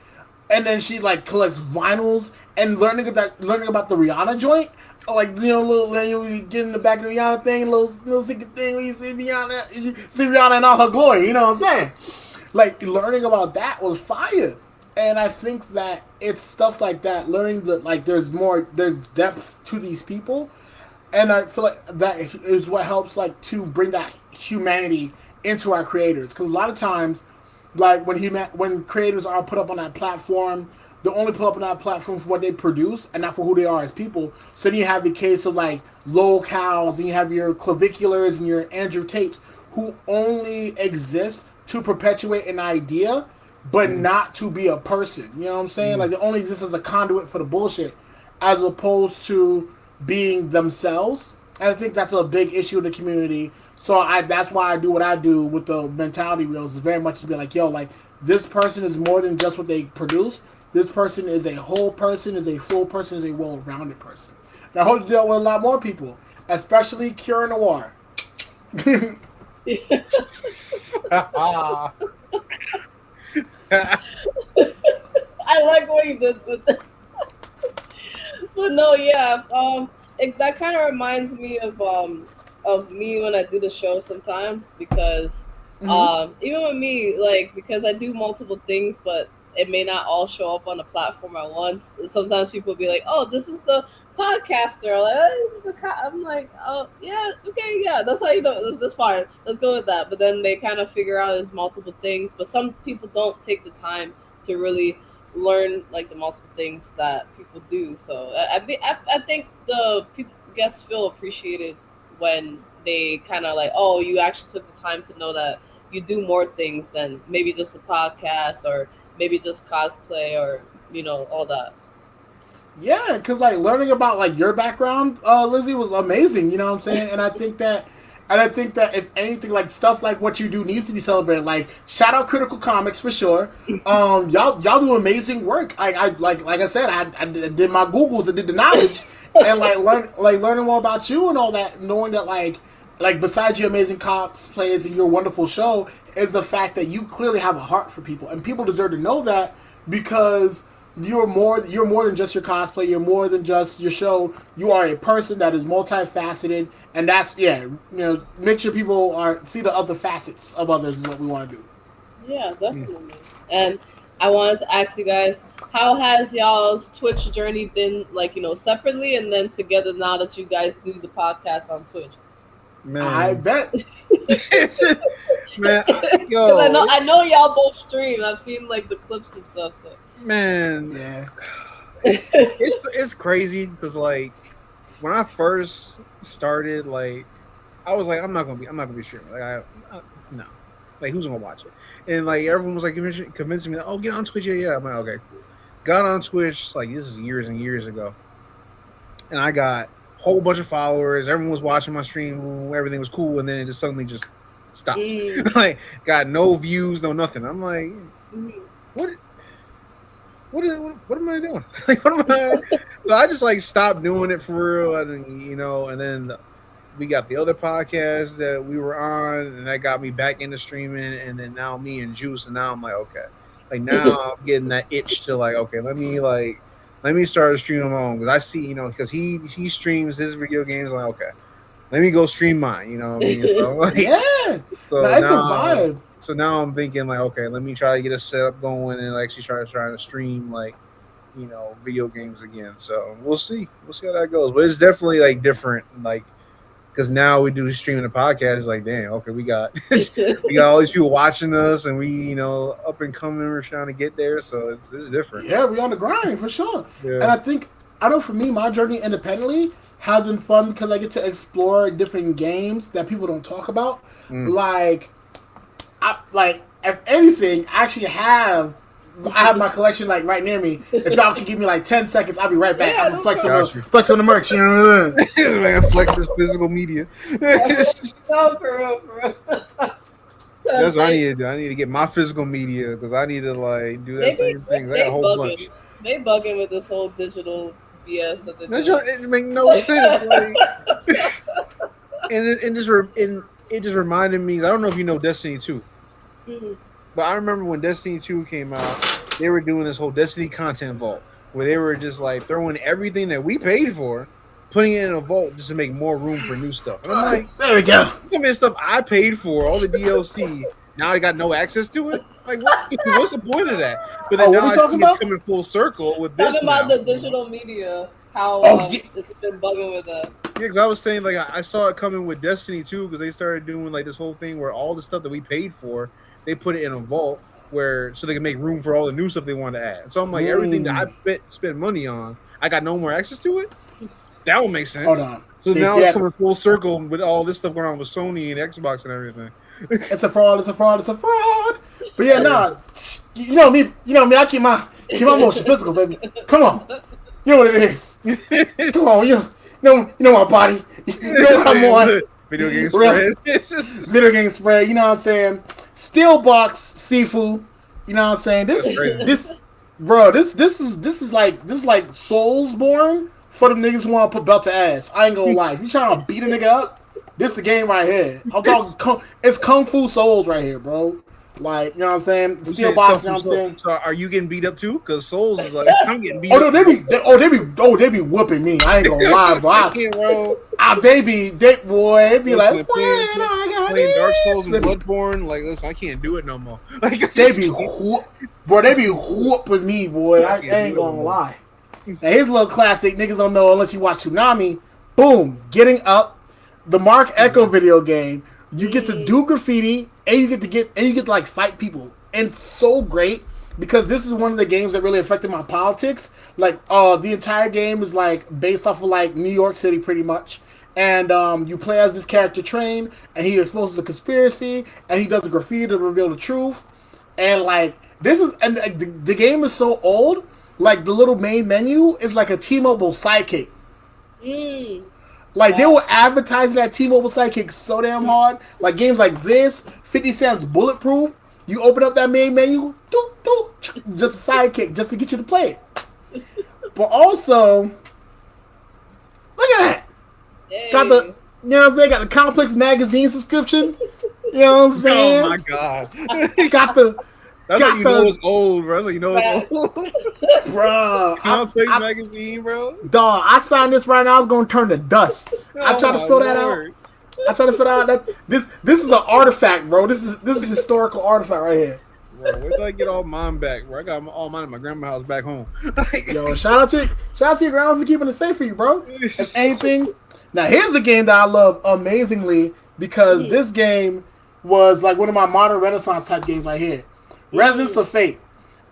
S2: and then she like collects vinyls, and learning about the Rihanna joint, like you get in the back of the Rihanna thing, little secret thing where you see Rihanna in all her glory. You know what I'm saying? Like learning about that was fire, and I think that it's stuff like that. Learning that like there's depth to these people. And I feel like that is what helps, like, to bring that humanity into our creators. Because a lot of times, like, when creators are put up on that platform, they're only put up on that platform for what they produce and not for who they are as people. So then you have the case of, like, Lol Cows, and you have your Claviculars and your Andrew Tates, who only exist to perpetuate an idea, but not to be a person. You know what I'm saying? Like, they only exist as a conduit for the bullshit, as opposed to being themselves. And I think that's a big issue in the community. So that's why I do what I do with the mentality reels, is very much to be like, yo, like, this person is more than just what they produce. This person is a whole person, is a full person, is a well-rounded person. And I hope to deal with a lot more people, especially Kira Noir.
S1: I like what you did with that. But no, yeah, that kind of reminds me of me when I do the show sometimes, because even with me, like, because I do multiple things, but it may not all show up on the platform at once. Sometimes people be like, "Oh, this is the podcaster." Like, "Oh, this is the I'm like, "Oh, yeah, okay, yeah, that's how you know. That's fine. Let's go with that." But then they kind of figure out there's multiple things. But some people don't take the time to really learn like the multiple things that people do. So I think the guests feel appreciated when they kind of like, oh, you actually took the time to know that you do more things than maybe just a podcast or maybe just cosplay or all that.
S2: Yeah, because like learning about like your background, Lizzie, was amazing. You know what I'm saying? And I think that if anything, like stuff like what you do needs to be celebrated. Like shout out Critical Comics for sure. Y'all do amazing work. Like I said, I did my Googles and did the knowledge, and learning more about you and all that. Knowing that like like besides your amazing cosplays and your wonderful show, is the fact that you clearly have a heart for people, and people deserve to know that because you're more than just your cosplay. You're more than just your show. You are a person that is multifaceted, and that's make sure people see the other facets of others is what we want to do.
S1: Yeah, definitely. And I wanted to ask you guys, how has y'all's Twitch journey been, like, separately and then together now that you guys do the podcast on Twitch?
S2: Man, I bet.
S3: Man,
S1: because I know y'all both stream. I've seen like the clips and stuff. So
S3: man,
S2: yeah,
S3: it's crazy because like when I first started, like I was like, I'm not gonna be streaming. Like no, like who's gonna watch it? And like everyone was like convincing me, oh, get on Twitch, yeah. I'm like, okay, cool. Got on Twitch, like this is years and years ago, and I got a whole bunch of followers. Everyone was watching my stream, everything was cool, and then it just suddenly just stopped. Like got no views, no nothing. I'm like, what am I doing? Like, what am I? So I just like stopped doing it for real, and then we got the other podcast that we were on, and that got me back into streaming, and then now me and Juice, and now I'm like, okay, like now I'm getting that itch to like, okay, let me start a stream on my own because I see, because he streams his video games, like okay, let me go stream mine, you know what I mean? So like,
S2: yeah,
S3: so
S2: that's
S3: now,
S2: a vibe.
S3: So now I'm thinking like, okay, let me try to get a setup going and actually try to stream like, video games again. So we'll see how that goes. But it's definitely like different, like because now we do streaming the podcast. It's like, damn, okay, we got all these people watching us, and we up and coming. We're trying to get there, so it's different.
S2: Yeah, we on the grind for sure.
S3: Yeah.
S2: And I know for me, my journey independently has been fun because I get to explore different games that people don't talk about. Like, if anything, I actually have my collection like right near me. If y'all can give me like 10 seconds, I'll be right back. I'm flexing on the merch. You know what I mean?
S3: Man, flex this physical media.
S1: No, for real.
S3: That's what I need to do. I need to get my physical media because I need to like do that same thing. I got a whole bunch.
S1: They bugging with this whole digital BS that they
S3: do. It makes no sense. Like, it just reminded me. I don't know if you know Destiny 2.
S1: Mm-hmm.
S3: But I remember when Destiny 2 came out, they were doing this whole Destiny content vault where they were just like throwing everything that we paid for, putting it in a vault just to make more room for new stuff. And I'm like,
S2: there we go.
S3: I mean, stuff I paid for, all the DLC, now I got no access to it? Like, what's the point of that? But then now I see it's coming full circle with this.
S1: Talking about the digital media, how it's been bugging with that.
S3: Yeah, because I was saying, like, I saw it coming with Destiny 2 because they started doing, like, this whole thing where all the stuff that we paid for, they put it in a vault so they can make room for all the new stuff they want to add. So I'm like, everything that I spent money on, I got no more access to it? That would make sense.
S2: Hold on.
S3: So now it's coming full circle with all this stuff going on with Sony and Xbox and everything.
S2: It's a fraud. But yeah, you know me, I keep my motion physical, baby. Come on. You know what it is. Come on, you know my body. You know what I'm on.
S3: Video game spread.
S2: Video game spread, you know what I'm saying? Steel box seafood. You know what I'm saying? This is like Soulsborne for the niggas who want to put belt to ass. I ain't gonna lie. If you trying to beat a nigga up, this the game right here. I'm talking it's Kung Fu Souls right here, bro. Like, you know what I'm saying? Steel box, you know what I'm saying?
S3: So are you getting beat up too? Because Souls is like, I'm getting beat up.
S2: No, they be whooping me. I ain't gonna lie, bro. They be like,
S3: playing Dark Souls and Bloodborne. Like, listen, I can't do it no more. Like,
S2: they be whooping me, boy. I ain't gonna lie. Now, here's a little classic. Niggas don't know unless you watch Tsunami. Boom, Getting Up, the Mark Echo video game. You get to do graffiti, and you get to like fight people, and it's so great because this is one of the games that really affected my politics. Like, the entire game is like based off of like New York City, pretty much. And you play as this character Train, and he exposes a conspiracy, and he does a graffiti to reveal the truth. And like the game is so old. Like the little main menu is like a T-Mobile sidekick. Like, they were advertising that T-Mobile sidekick so damn hard. Like, games like this, 50 Cent's Bulletproof, you open up that main menu, doop, doop, just a sidekick, just to get you to play it. But also, look at that.
S1: Hey.
S2: Got the You know what I'm saying? Got the Complex magazine subscription. You know what I'm saying?
S3: Oh my god.
S2: Got the.
S3: That's how you know it's old, bro. That's how you know it's old.
S2: Bro.
S3: Complex magazine, bro.
S2: Dog, I signed this right now. I was going to turn to dust. I tried to fill that out. I tried to fill out that. This is an artifact, bro. This is historical artifact right here.
S3: Bro, wait till I get all mine back, bro. I got all mine at my grandma's house back home.
S2: Yo, shout out to your grandma for keeping it safe for you, bro. If anything, now here's a game that I love amazingly because this game was like one of my modern Renaissance type games right here. Resonance of Fate.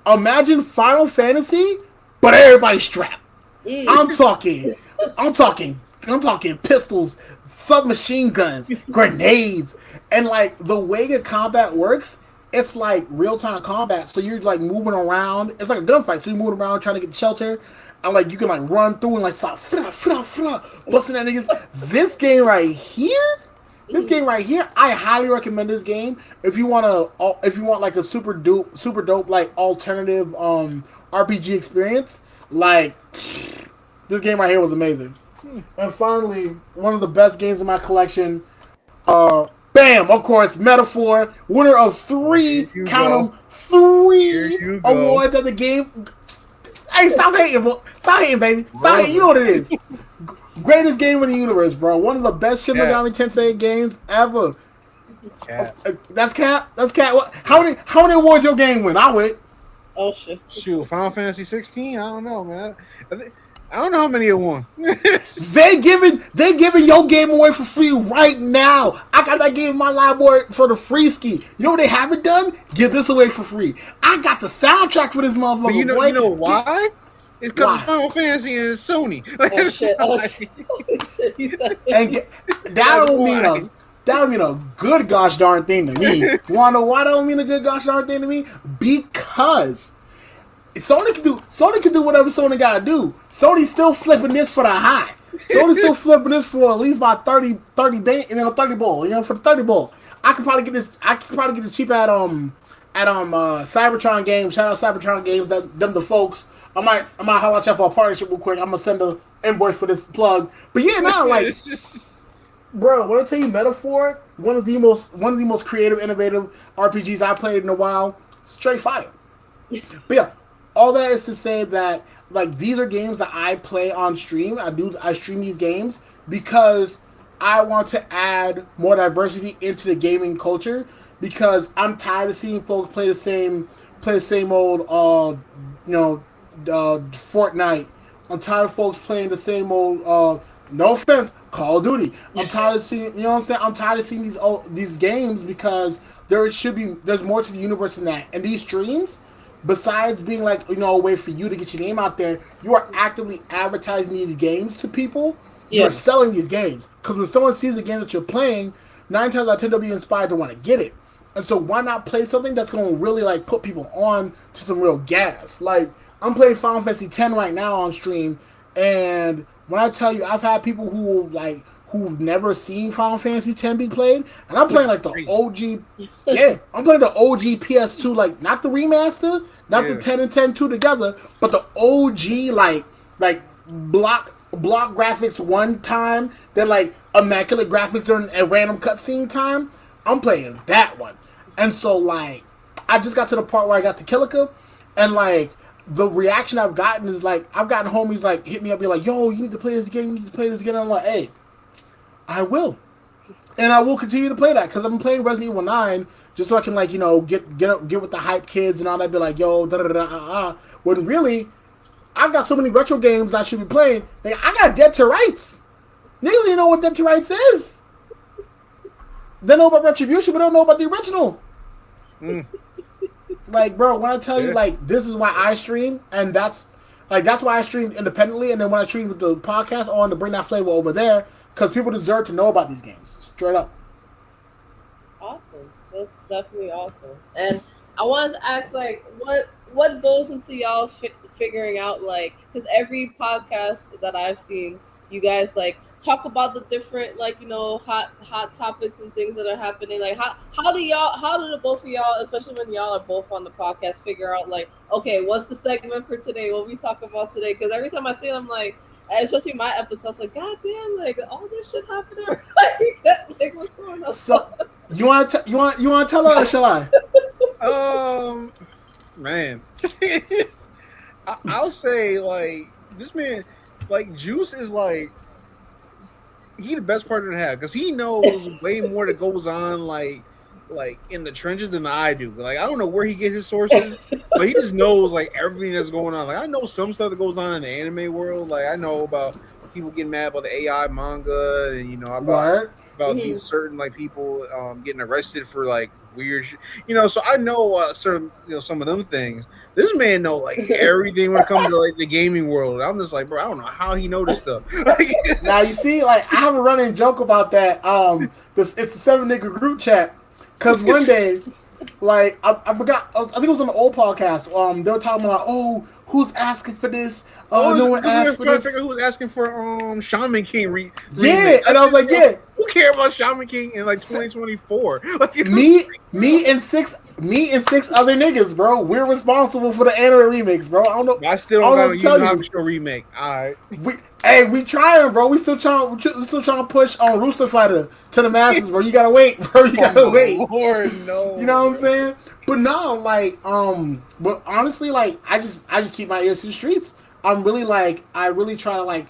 S2: Imagine Final Fantasy, but everybody's strapped. I'm talking pistols, submachine guns, grenades, and like the way the combat works. It's like real-time combat, so you're like moving around. It's like a gunfight, so you're moving around trying to get shelter, and like you can like run through and like stop, busting at niggas. This game right here, I highly recommend this game if you want like a super dope like alternative RPG experience. Like this game right here was amazing. And finally, one of the best games in my collection. Bam! Of course, Metaphor, winner of 3 awards at the game. Hey, stop hating, baby. Stop hating. You know what it is. Greatest game in the universe, bro. One of the best Shin Megami Tensei games ever.
S3: Cap.
S2: That's Cap. That's Cap. What? How many awards your game win? I win.
S1: Oh shit.
S3: Shoot, Final Fantasy 16. I don't know, man. I don't know how many it won.
S2: They giving your game away for free right now. I got that game in my library for the free ski. You know what they haven't done? Give this away for free. I got the soundtrack for this motherfucker.
S3: But you know why? It's because it's Final Fantasy and it's Sony.
S1: Oh shit! Oh shit!
S2: And that don't mean a good gosh darn thing to me. You wanna know why that don't mean a good gosh darn thing to me? Because Sony can do whatever Sony gotta do. Sony's still flipping this for the high. Sony's still flipping this for at least about 30 bang, and then a 30 ball. You know, for the 30 ball. I could probably get this cheap at Cybertron Games. Shout out Cybertron Games, them the folks. I might holler at y'all for a partnership real quick. I'm gonna send an invoice for this plug. But yeah, now like bro, when I tell you Metaphor, one of the most creative, innovative RPGs I played in a while, straight fire. But yeah, all that is to say that like these are games that I play on stream. I stream these games because I want to add more diversity into the gaming culture because I'm tired of seeing folks play the same old Fortnite. I'm tired of folks playing the same old no offense, Call of Duty. I'm tired of seeing, you know what I'm saying? I'm tired of seeing these games because there's more to the universe than that. And these streams, besides being like, a way for you to get your name out there, you are actively advertising these games to people. Yeah. You are selling these games. Because when someone sees the game that you're playing, 9 times out of 10 they'll be inspired to want to get it. And so why not play something that's going to really like put people on to some real gas? Like, I'm playing Final Fantasy X right now on stream, and when I tell you, I've had people who've never seen Final Fantasy X be played, and I'm playing like the OG. Yeah, I'm playing the OG PS2, like not the remaster, not the 10 and 10 two together, but the OG like block graphics one time, then like immaculate graphics during a random cutscene time. I'm playing that one, and so like I just got to the part where I got to Kilika, and like. The reaction I've gotten is like, I've gotten homies like hit me up, be like, yo, you need to play this game, I'm like, hey, I will. And I will continue to play that because I've been playing Resident Evil 9 just so I can like, get with the hype kids and all that, be like, yo, when really, I've got so many retro games I should be playing. Like, I got Dead to Rights. Niggas don't even know what Dead to Rights is. They know about Retribution, but don't know about the original. Like, bro, when I tell you, like, this is why I stream, and that's why I stream independently, and then when I stream with the podcast, I want to bring that flavor over there, because people deserve to know about these games, straight up.
S1: Awesome. That's definitely awesome. And I wanted to ask, like, what goes into y'all figuring out, like, because every podcast that I've seen, you guys, like, talk about the different, like, hot topics and things that are happening. Like, how do the both of y'all, especially when y'all are both on the podcast, figure out, like, okay, what's the segment for today? What we talk about today? Because every time I see it, I'm like, And especially my episodes, like, God damn, like all this shit happened. Like, what's going on?
S2: So you want to tell her, or shall I?
S3: Man, I'll say like this man, like Juice is like he the best partner to have because he knows way more that goes on like in the trenches than I do. Like I don't know where he gets his sources, but he just knows like everything that's going on. Like I know some stuff that goes on in the anime world. Like I know about people getting mad about the AI manga, and you know about these certain like people getting arrested for like weird shit. You know, so I know certain some of them things. This man know like everything when it comes to like the gaming world. I'm just like, bro, I don't know how he know this stuff.
S2: Now you see, like I have a running joke about that. It's a 7-nigga group chat. Cause one day, like I forgot, I think it was on the old podcast. They were talking about, who's asking for this? No one asked for this.
S3: Who was asking for Shaman King remake?
S2: And I was like, yeah.
S3: Who cares about Shaman King in like 2024? Like,
S2: me and six other niggas, bro. We're responsible for the anime remakes, bro. I don't know.
S3: I still don't got a Yu Yu Hakusho remake. All right.
S2: We trying, bro. We still trying to push on Rooster Fighter to the masses, bro. You gotta wait, bro. You gotta wait.
S3: Lord, no.
S2: You know what I'm saying? But no, like, but honestly, like, I just keep my ears to the streets. I'm really like, I really try to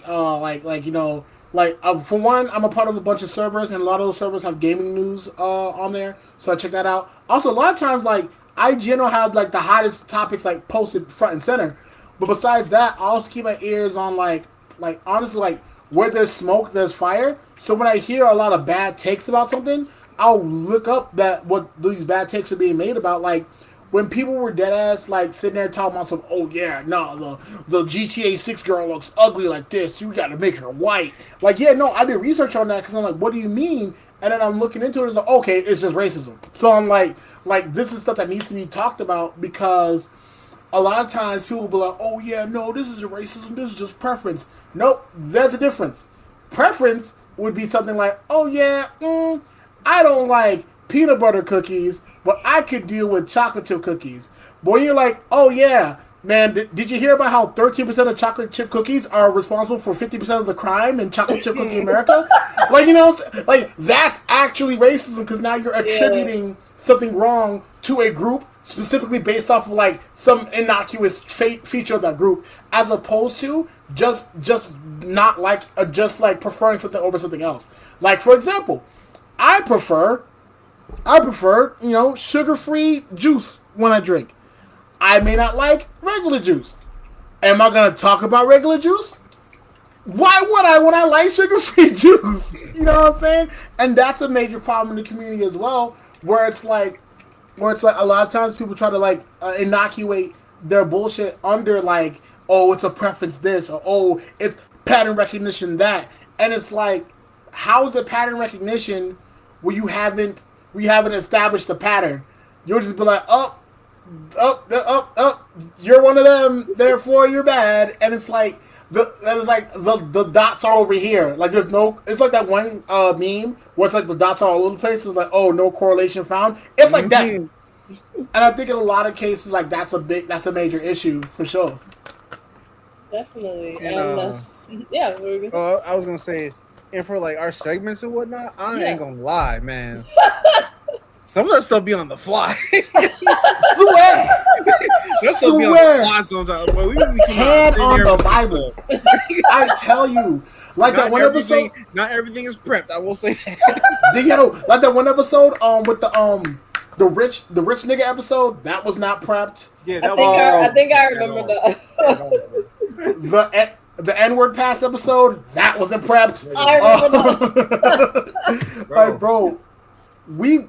S2: for one, I'm a part of a bunch of servers, and a lot of those servers have gaming news on there, so I check that out. Also, a lot of times, like, IGN will have like the hottest topics like posted front and center. But besides that, I also keep my ears on like honestly, like where there's smoke, there's fire. So when I hear a lot of bad takes about something, I'll look up what these bad takes are being made about. Like when people were dead ass like sitting there talking about some, the GTA 6 girl looks ugly like this, you got to make her white. Like, yeah, no, I did research on that because I'm like, what do you mean? And then I'm looking into it and like, okay, it's just racism. So I'm like this is stuff that needs to be talked about because a lot of times people will be like, oh yeah, no, this isn't racism, this is just preference. Nope, there's a difference. Preference would be something like, oh yeah, I don't like peanut butter cookies, but I could deal with chocolate chip cookies. Boy, you're like, oh yeah, man, did you hear about how 13% of chocolate chip cookies are responsible for 50% of the crime in chocolate chip cookie America? Like, you know, like that's actually racism because now you're attributing something wrong to a group specifically based off of like some innocuous trait feature of that group, as opposed to just not like just like preferring something over something else. Like for example, I prefer sugar-free juice when I drink. I may not like regular juice. Am I gonna talk about regular juice? Why would I when I like sugar-free juice? You know what I'm saying? And that's a major problem in the community as well, where it's like a lot of times people try to like inoculate their bullshit under like, oh, it's a preference this, or oh, it's pattern recognition that. And it's like, how is it pattern recognition where we haven't established the pattern? You'll just be like, up, you're one of them, therefore you're bad. And it's like the dots are over here. Like there's no, it's like that one meme where it's like the dots are all over the place. It's like, oh, no correlation found. It's like that. And I think in a lot of cases, like that's a major issue for sure.
S1: Definitely.
S3: And
S1: yeah.
S3: I was gonna say, and for like our segments and whatnot, I ain't gonna lie, man. Some of that stuff be on the fly.
S2: Swear.
S3: That stuff be on the fly sometimes. Well,
S2: hand on the Bible. I tell you. Like not that one episode.
S3: Not everything is prepped, I will say that.
S2: Like that one episode with the rich nigga episode, that was not prepped.
S1: Yeah, I think I remember
S2: that. The N-word pass episode, that wasn't prepped.
S1: I remember that.
S2: Like, bro, we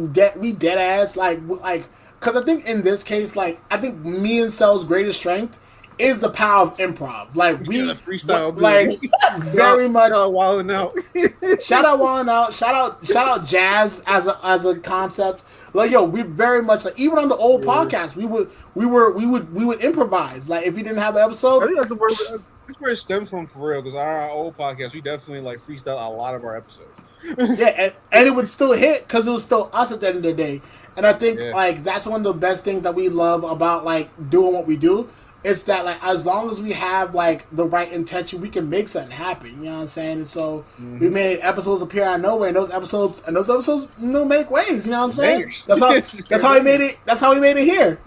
S2: dead ass like because I think in this case, like I think me and Cel's greatest strength is the power of improv. Like we
S3: freestyle,
S2: like very much.
S3: Wilding out.
S2: Shout out Wilding Out. Shout out jazz as a concept. Like yo, we very much like even on the old podcast, we would improvise. Like if we didn't have an episode,
S3: I think that's the word. That's where it stems from for real. Because our old podcast, we definitely like freestyle a lot of our episodes.
S2: Yeah, and it would still hit because it was still us at the end of the day. And I think like that's one of the best things that we love about like doing what we do it's that like as long as we have like the right intention, we can make something happen. You know what I'm saying? And so we made episodes appear out of nowhere, and those episodes, make waves. You know what I'm saying? That's how we made it. That's how we made it here.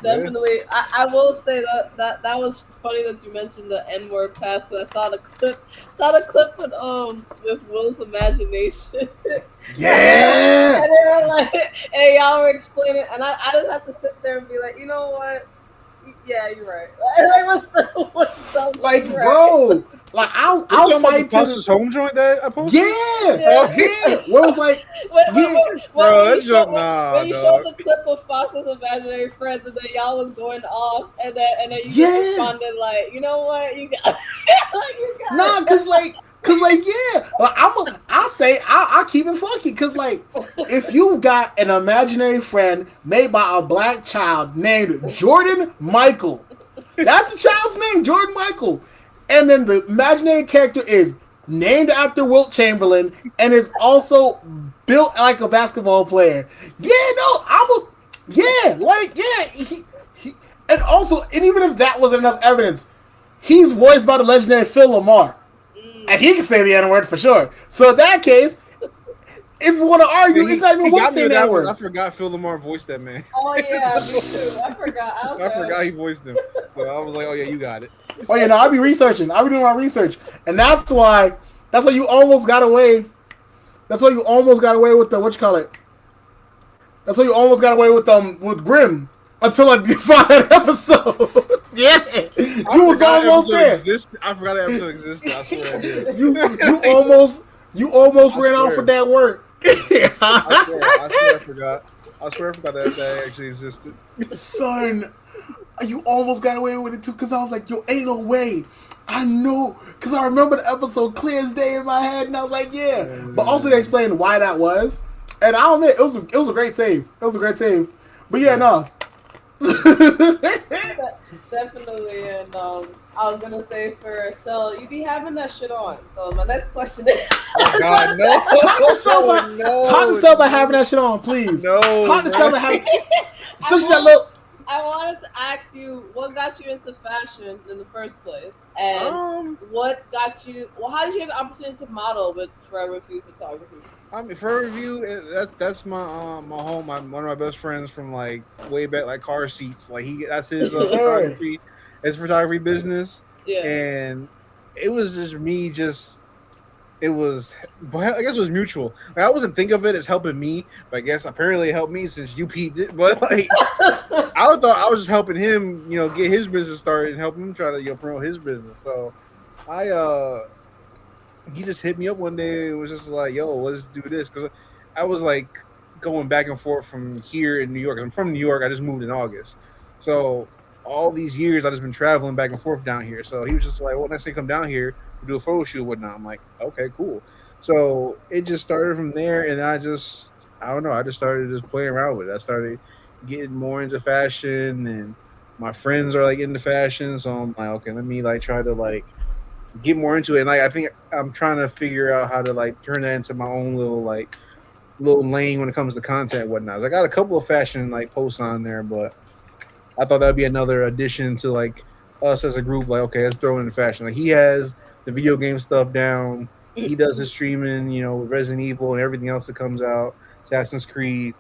S1: Definitely. I will say that was funny that you mentioned the N-word pass, because I saw the clip with Will's imagination.
S2: Yeah.
S1: And they were like, and y'all were explaining, and I just have to sit there and be like, you know what? Yeah, you're right.
S2: Like, bro, like I'll fight to
S3: the home joint that I posted.
S2: Yeah. What was like?
S3: Bro, that's just
S1: when you showed the clip of Foster's imaginary friends, and then y'all was going off, and then you just responded like, you know what, you got
S2: nah, cause yeah, like, I'll keep it funky, cause like if you got an imaginary friend made by a black child named Jordan Michael, that's the child's name, Jordan Michael, and then the imaginary character is named after Wilt Chamberlain and is also built like a basketball player. And also, and even if that wasn't enough evidence, he's voiced by the legendary Phil Lamar. And he can say the N-word for sure. So in that case, if you want to argue, it's not even worth saying that word.
S3: I forgot Phil Lamar voiced that man.
S1: Oh yeah, me too. I forgot.
S3: I forgot he voiced him. So I was like, oh yeah, you got it.
S2: Oh yeah, no, I'll be researching. I'll be doing my research. And that's why you almost got away. That's why you almost got away with the, what you call it? That's why you almost got away with Grimm. Until I found that episode. Yeah. You was almost there.
S3: I forgot that episode existed. I swear I did.
S2: You almost ran off with that work.
S3: I forgot. I swear I forgot that actually existed.
S2: Son, you almost got away with it too, because I was like, yo, ain't no way. I know, because I remember the episode clear as day in my head, and I was like, yeah. But also they explained why that was. And I'll admit, it was a great save. But yeah, no.
S1: Definitely, and I was gonna say for Cel, you be having that shit on. So my next question is,
S3: oh God, no.
S2: Talk to Cel about having that shit on, please.
S3: No,
S2: talk to Cel about having. Especially that look.
S1: I wanted to ask you what got you into fashion in the first place, and what got you. Well, how did you get the opportunity to model with Forever View Photography?
S3: I mean, Forever View, that's my home. One of my best friends from like way back, like car seats. Like that's his photography business.
S1: Yeah,
S3: and it was just me. I guess it was mutual. Like, I wasn't think of it as helping me, but I guess apparently it helped me since you peeped it. But like, I thought I was just helping him, get his business started and help him try to promote his business. So he just hit me up one day. It was just like, yo, let's do this, because I was like going back and forth from here in New York. I'm from New York. I just moved in August, so all these years I just been traveling back and forth down here. So he was just like, well, next time you come down here, do a photo shoot, whatnot. I'm like, okay, cool. So it just started from there, and I just started just playing around with it. I started getting more into fashion, and my friends are like into fashion, so I'm like, okay, let me like try to like get more into it. And like, I think I'm trying to figure out how to like turn that into my own little lane when it comes to content and whatnot. I got a couple of fashion like posts on there, but I thought that'd be another addition to like us as a group. Like, okay, let's throw in the fashion. Like, he has the video game stuff down. He does his streaming, with Resident Evil and everything else that comes out, Assassin's Creed.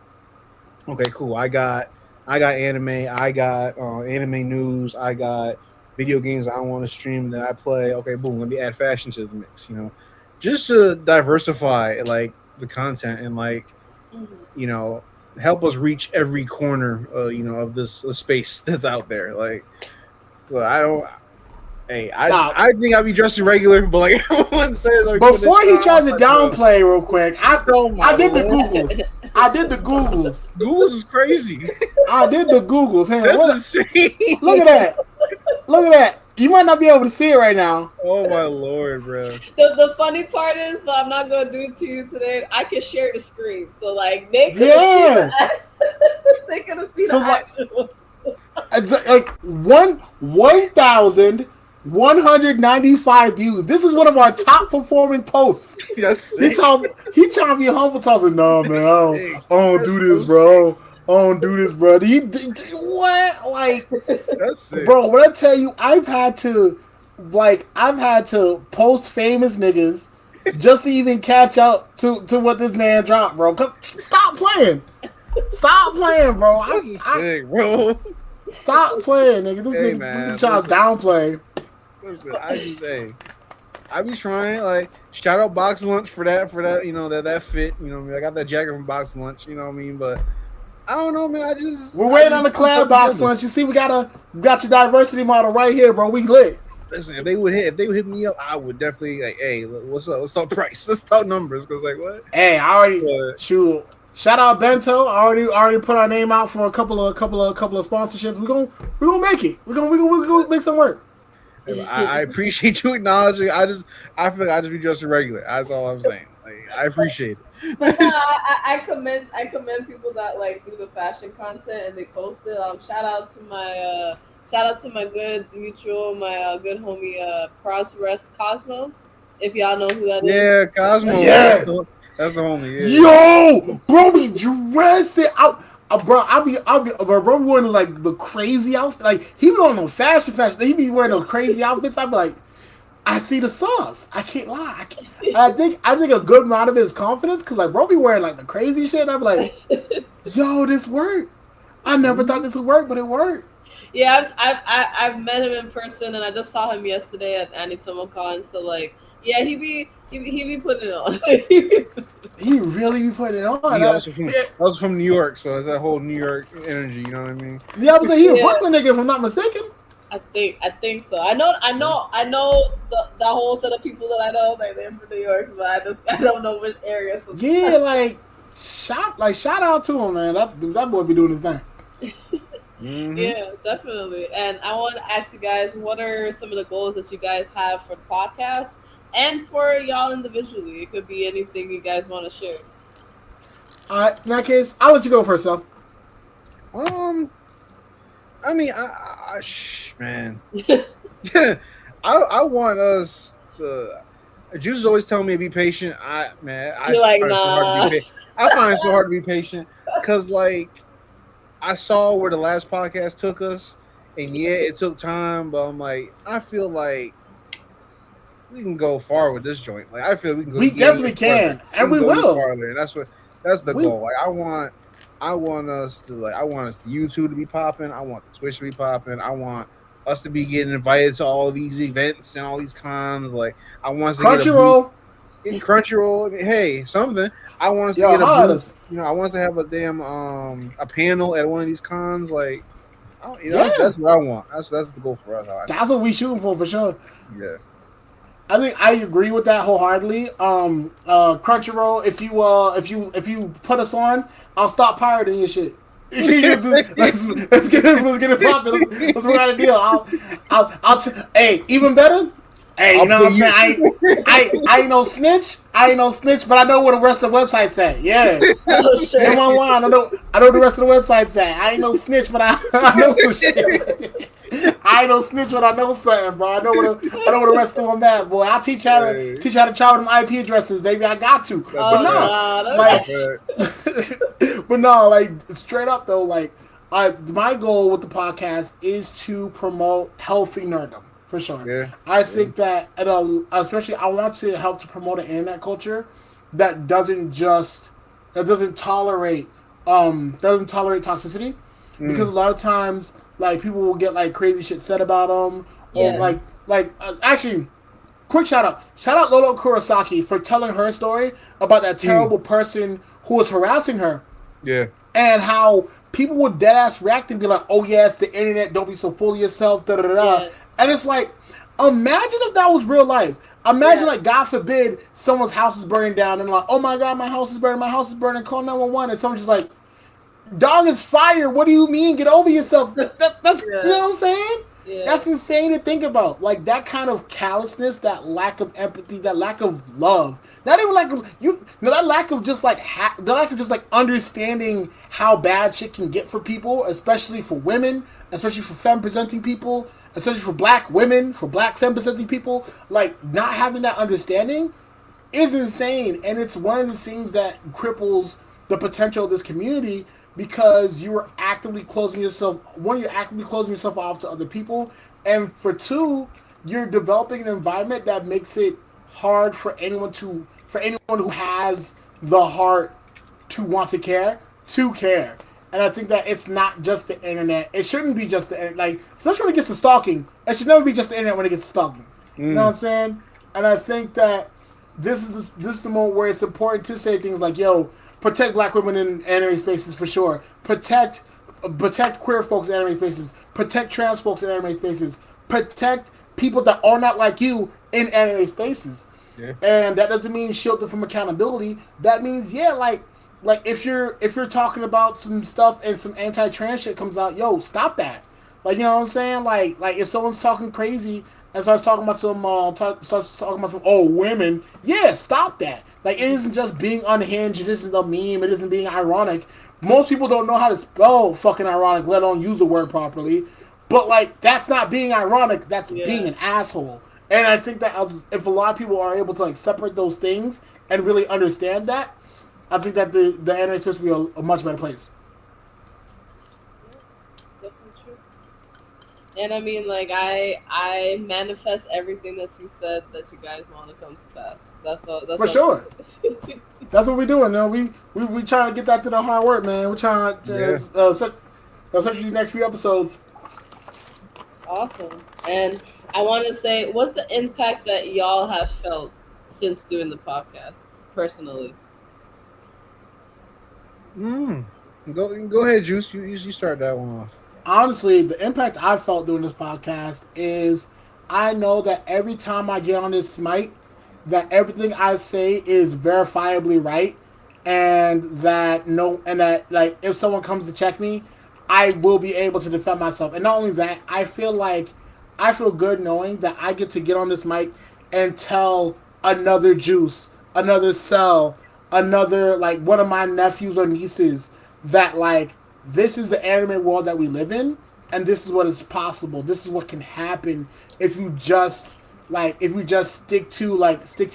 S3: Okay, cool. I got anime. I got anime news. I got video games I want to stream that I play. Okay, boom. Let me add fashion to the mix. Just to diversify like the content and like, help us reach every corner, of this space that's out there. Like, so I think I'll be dressing regular, but like everyone says. Like,
S2: before he tries to downplay real quick, I did the Googles.
S3: Googles is crazy.
S2: I did the Googles. Hey,
S3: that's insane.
S2: Look at that. You might not be able to see it right now.
S3: Oh my Lord, bro.
S1: The funny part is, but I'm not gonna do it to you today. I can share the screen, so like they could they could have seen the actual.
S2: Like 1,195 views. This is one of our top performing posts.
S3: That's
S2: he trying to be humble, talking. No man, I don't do this, bro. Oh, don't do this, bro. What? Like,
S3: That's sick.
S2: bro, when I tell you, I've had to post famous niggas just to even catch up to what this man dropped, bro. Stop playing. Stop playing, bro.
S3: That's sick, bro.
S2: Stop playing, nigga. This
S3: Hey,
S2: nigga
S3: man,
S2: trying to downplay.
S3: Listen, I be trying, like, shout out Box Lunch for that, you know, that fit, you know what I mean? I got that jacket from Box Lunch, you know what I mean? But I don't know, man.
S2: We're waiting on the collab Box Lunch. You see, we got your diversity model right here, bro. We lit.
S3: Listen, if they would hit me up, I would definitely, like, hey, what's up? Let's talk price. Let's talk numbers. Because, like, what?
S2: Hey, I already shoot. Shout out Bento. I already put our name out for a couple of sponsorships. We're gonna make it. We're gonna make some work.
S3: I appreciate you acknowledging. I feel like I just be just a regular. That's all I'm saying. Like, I appreciate it.
S1: I commend people that like do the fashion content and they post it. Shout out to my good mutual, my good homie Prosrest Cosmos. If y'all know who that is.
S3: Yeah, Cosmos.
S2: Yeah.
S3: That's the homie. Yeah.
S2: Yo, bro, be dressing out. Bro, I'll be wearing like the crazy outfit. Like he be on no fashion. He be wearing those crazy outfits. I be like, I see the sauce. I can't lie. I think a good amount of it is confidence because like bro be wearing like the crazy shit. And I be like, yo, this worked. I never thought this would work, but it worked.
S1: Yeah, I've met him in person and I just saw him yesterday at AnimeInkArt. So like, yeah, he be putting it on.
S2: He really be putting it on.
S3: I was from New York, so it's that whole New York energy. You know what I mean?
S2: Yeah, I was like, he a Brooklyn nigga, if I'm not mistaken.
S1: I think so. I know the whole set of people that I know. They're from New York, but I don't know which area. So
S2: yeah, shout out to him, man. That boy be doing his thing.
S3: Mm-hmm.
S1: Yeah, definitely. And I want to ask you guys, what are some of the goals that you guys have for the podcast and for y'all individually? It could be anything you guys want to share.
S2: In that case, I'll let you go first, though.
S3: I mean, man, I want us to. Juice is always telling me to be patient.
S1: You're like, nah.
S3: I find it so hard to be patient because, like, I saw where the last podcast took us, and yeah, it took time, but I'm like, I feel like we can go far with this joint. Like, I feel we can go.
S2: We definitely can, and we will.
S3: Farther, and that's the goal. Like, I want us to YouTube to be popping. I want the Twitch to be popping. I want us to be getting invited to all these events and all these cons. Like, I want us to
S2: Crunchyroll.
S3: Crunchyroll. I mean, hey, something. I want us to get a booth. You know, I want us to have a damn a panel at one of these cons. Like, that's what I want. That's the goal for us.
S2: That's what we shooting for sure.
S3: Yeah.
S2: I think I agree with that wholeheartedly. Crunchyroll, if you put us on, I'll stop pirating your shit. let's get it popping. Let's work out a deal. Hey, even better. Hey, you know what I'm saying? I ain't no snitch. But I know what the rest of the website say. Yeah. In one line, I know the rest of the website say. I ain't no snitch, but I know some shit. I ain't no snitch, but I know something, bro. I know what the rest of them at, boy. I'll teach how to travel them IP addresses, baby. I got you. But no, like straight up though, like my goal with the podcast is to promote healthy nerddom. For sure. Yeah. I think that, especially, I want to help to promote an internet culture that doesn't tolerate toxicity, because a lot of times, like, people will get like crazy shit said about them, or actually, quick shout out Lolo Kurosaki for telling her story about that terrible person who was harassing her.
S3: Yeah.
S2: And how people would deadass react and be like, "Oh yeah, it's the internet. Don't be so full of yourself." Da da da da. Yeah. And it's like, imagine if that was real life. Imagine, like, God forbid, someone's house is burning down, and like, oh my God, my house is burning, call 911, and someone's just like, dog, it's fire. What do you mean? Get over yourself. That's you know what I'm saying? Yeah. That's insane to think about. Like, that kind of callousness, that lack of empathy, that lack of love. Not even like that lack of just like understanding how bad shit can get for people, especially for women, especially for femme-presenting people, especially for black women, for black femme-presenting people. Like, not having that understanding is insane, and it's one of the things that cripples the potential of this community, because you're actively closing yourself. One, you're actively closing yourself off to other people, and for two, you're developing an environment that makes it hard for anyone who has the heart to want to care. And I think that it's not just the internet. It shouldn't be just the internet. Like, especially when it gets to stalking, it should never be just the internet when it gets to stalking. You know what I'm saying? And I think that this is the moment where it's important to say things like, yo, protect black women in anime spaces for sure. Protect queer folks in anime spaces. Protect trans folks in anime spaces. Protect people that are not like you in anime spaces. Yeah. And that doesn't mean shield them from accountability. That means, like if you're talking about some stuff and some anti-trans shit comes out, yo, stop that. Like, you know what I'm saying? Like if someone's talking crazy and starts talking about some women, yeah, stop that. Like, it isn't just being unhinged. It isn't a meme. It isn't being ironic. Most people don't know how to spell fucking ironic, let alone use the word properly. But, like, that's not being ironic. That's being an asshole. And I think that if a lot of people are able to, like, separate those things and really understand that, I think that the anime is supposed to be a much better place.
S1: Definitely true. And I mean, like, I manifest everything that she said that you guys want to come to pass. That's for sure.
S2: That's what we're doing. You know, we trying to get that to the hard work, man. We're trying to, especially these next few episodes.
S1: Awesome. And I want to say, what's the impact that y'all have felt since doing the podcast, personally?
S3: Go ahead, Juice. You start that one off.
S2: Honestly, the impact I felt doing this podcast is I know that every time I get on this mic, that everything I say is verifiably right, and that like if someone comes to check me, I will be able to defend myself. And not only that, I feel good knowing that I get to get on this mic and tell another Juice, another Cel, another, like, one of my nephews or nieces that, like, this is the anime world that we live in, and this is what is possible. This is what can happen if you just stick to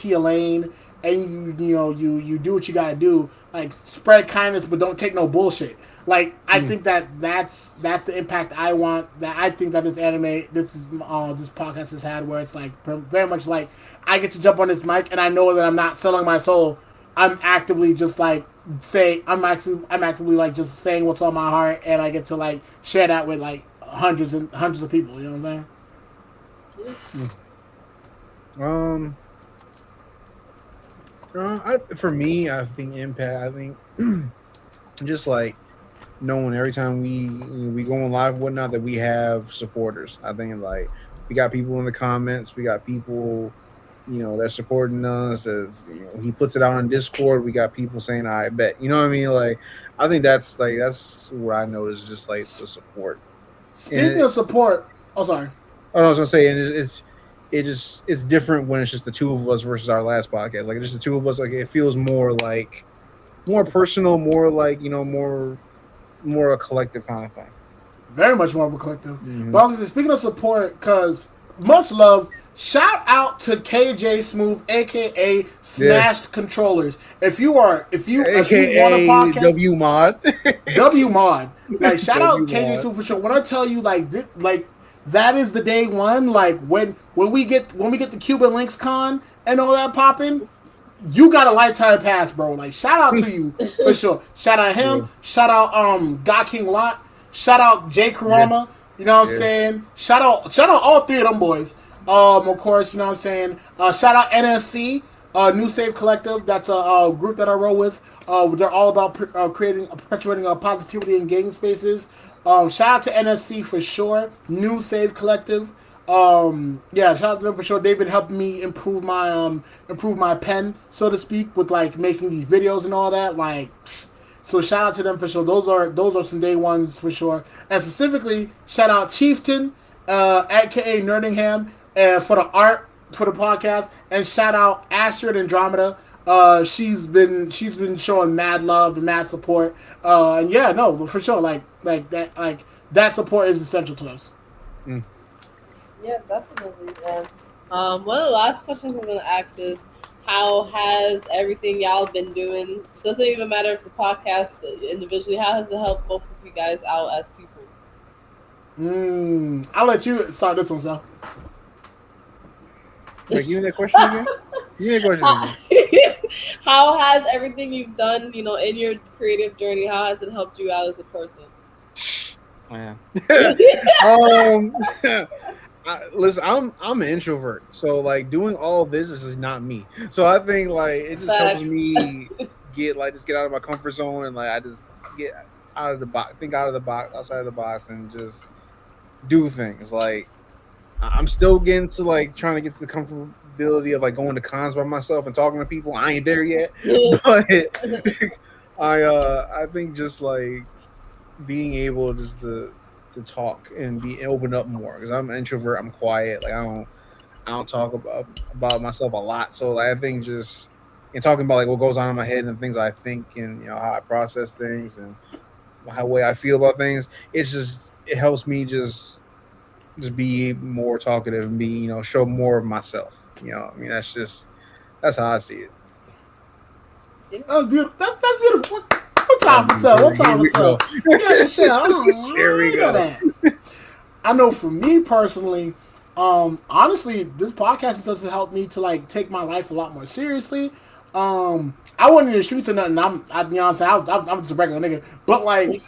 S2: your lane, and you do what you gotta do. Like, spread kindness, but don't take no bullshit. Like, I think that's the impact I want. That I think that this podcast has had, where it's like very much like I get to jump on this mic, and I know that I'm not selling my soul. I'm actively just like I'm actively like just saying what's on my heart, and I get to like share that with like hundreds of people. You know what I'm
S3: saying? For me, I think impact. I think just like knowing every time we go on live and whatnot that we have supporters. I think like we got people in the comments, we got people that's supporting us. As he puts it out on Discord, we got people saying I bet. You know what I mean? Like, I think that's what I noticed, just like the support.
S2: Speaking of support, sorry.
S3: Oh, I was gonna say, and it's different when it's just the two of us versus our last podcast. Like, just the two of us, like, it feels more personal, more like more a collective kind of thing.
S2: Very much more of a collective. Mm-hmm. But speaking of support, because much love. Shout out to KJ Smooth, aka Smashed Controllers. If you want a podcast,
S3: W Mod,
S2: like, shout out KJ Smooth for sure. When I tell you, like, this, like, that is the day one. Like, when we get the Cubanlinxcon and all that popping, you got a lifetime pass, bro. Like, shout out to you for sure. Shout out him. Yeah. Shout out God King Lot. Shout out Jay Karama. Yeah. You know what I'm saying? Shout out all three of them boys. Of course, you know what I'm saying? Shout out NSC, New Save Collective. That's a group that I roll with. They're all about perpetuating positivity in gaming spaces. Shout out to NSC for sure. New Save Collective. Shout out to them for sure. They've been helping me improve my pen, so to speak, with like making these videos and all that. Like, so shout out to them for sure. Those are some day ones for sure. And specifically, shout out Chieftain, aka Nerdingham. For the art for the podcast, and shout out Astrid Andromeda. She's been showing mad love and mad support. And yeah, no, for sure, like that support is essential to us.
S1: Yeah, definitely. And one of the last questions I'm gonna ask is, how has everything y'all been doing? Doesn't even matter if the podcast individually. How has it helped both of you guys out as people?
S2: I'll let you start this one, Sal.
S3: Like, you in that question again? You in that question again?
S1: How has everything you've done, in your creative journey, how has it helped you out as a person?
S3: Man. Listen, I'm an introvert, so like doing all this is not me. So I think like it just helps me just get out of my comfort zone, and like I just get out of the box, think out of the box, outside of the box, and just do things. Like I'm still getting to like trying to get to the comfortability of like going to cons by myself and talking to people. I ain't there yet, but I think just like being able just to talk and be open up more, because I'm an introvert. I'm quiet. Like I don't talk about myself a lot. So like, I think just in talking about like what goes on in my head and things I think, and how I process things and how way I feel about things, it helps me just be more talkative and be show more of myself. I mean that's how I see it.
S2: That's beautiful. That's beautiful. What time is up? What time is up?
S3: Here we go.
S2: I know for me personally, honestly, this podcast doesn't help me to like take my life a lot more seriously. I wasn't in the streets or nothing. I'm just a regular nigga. But like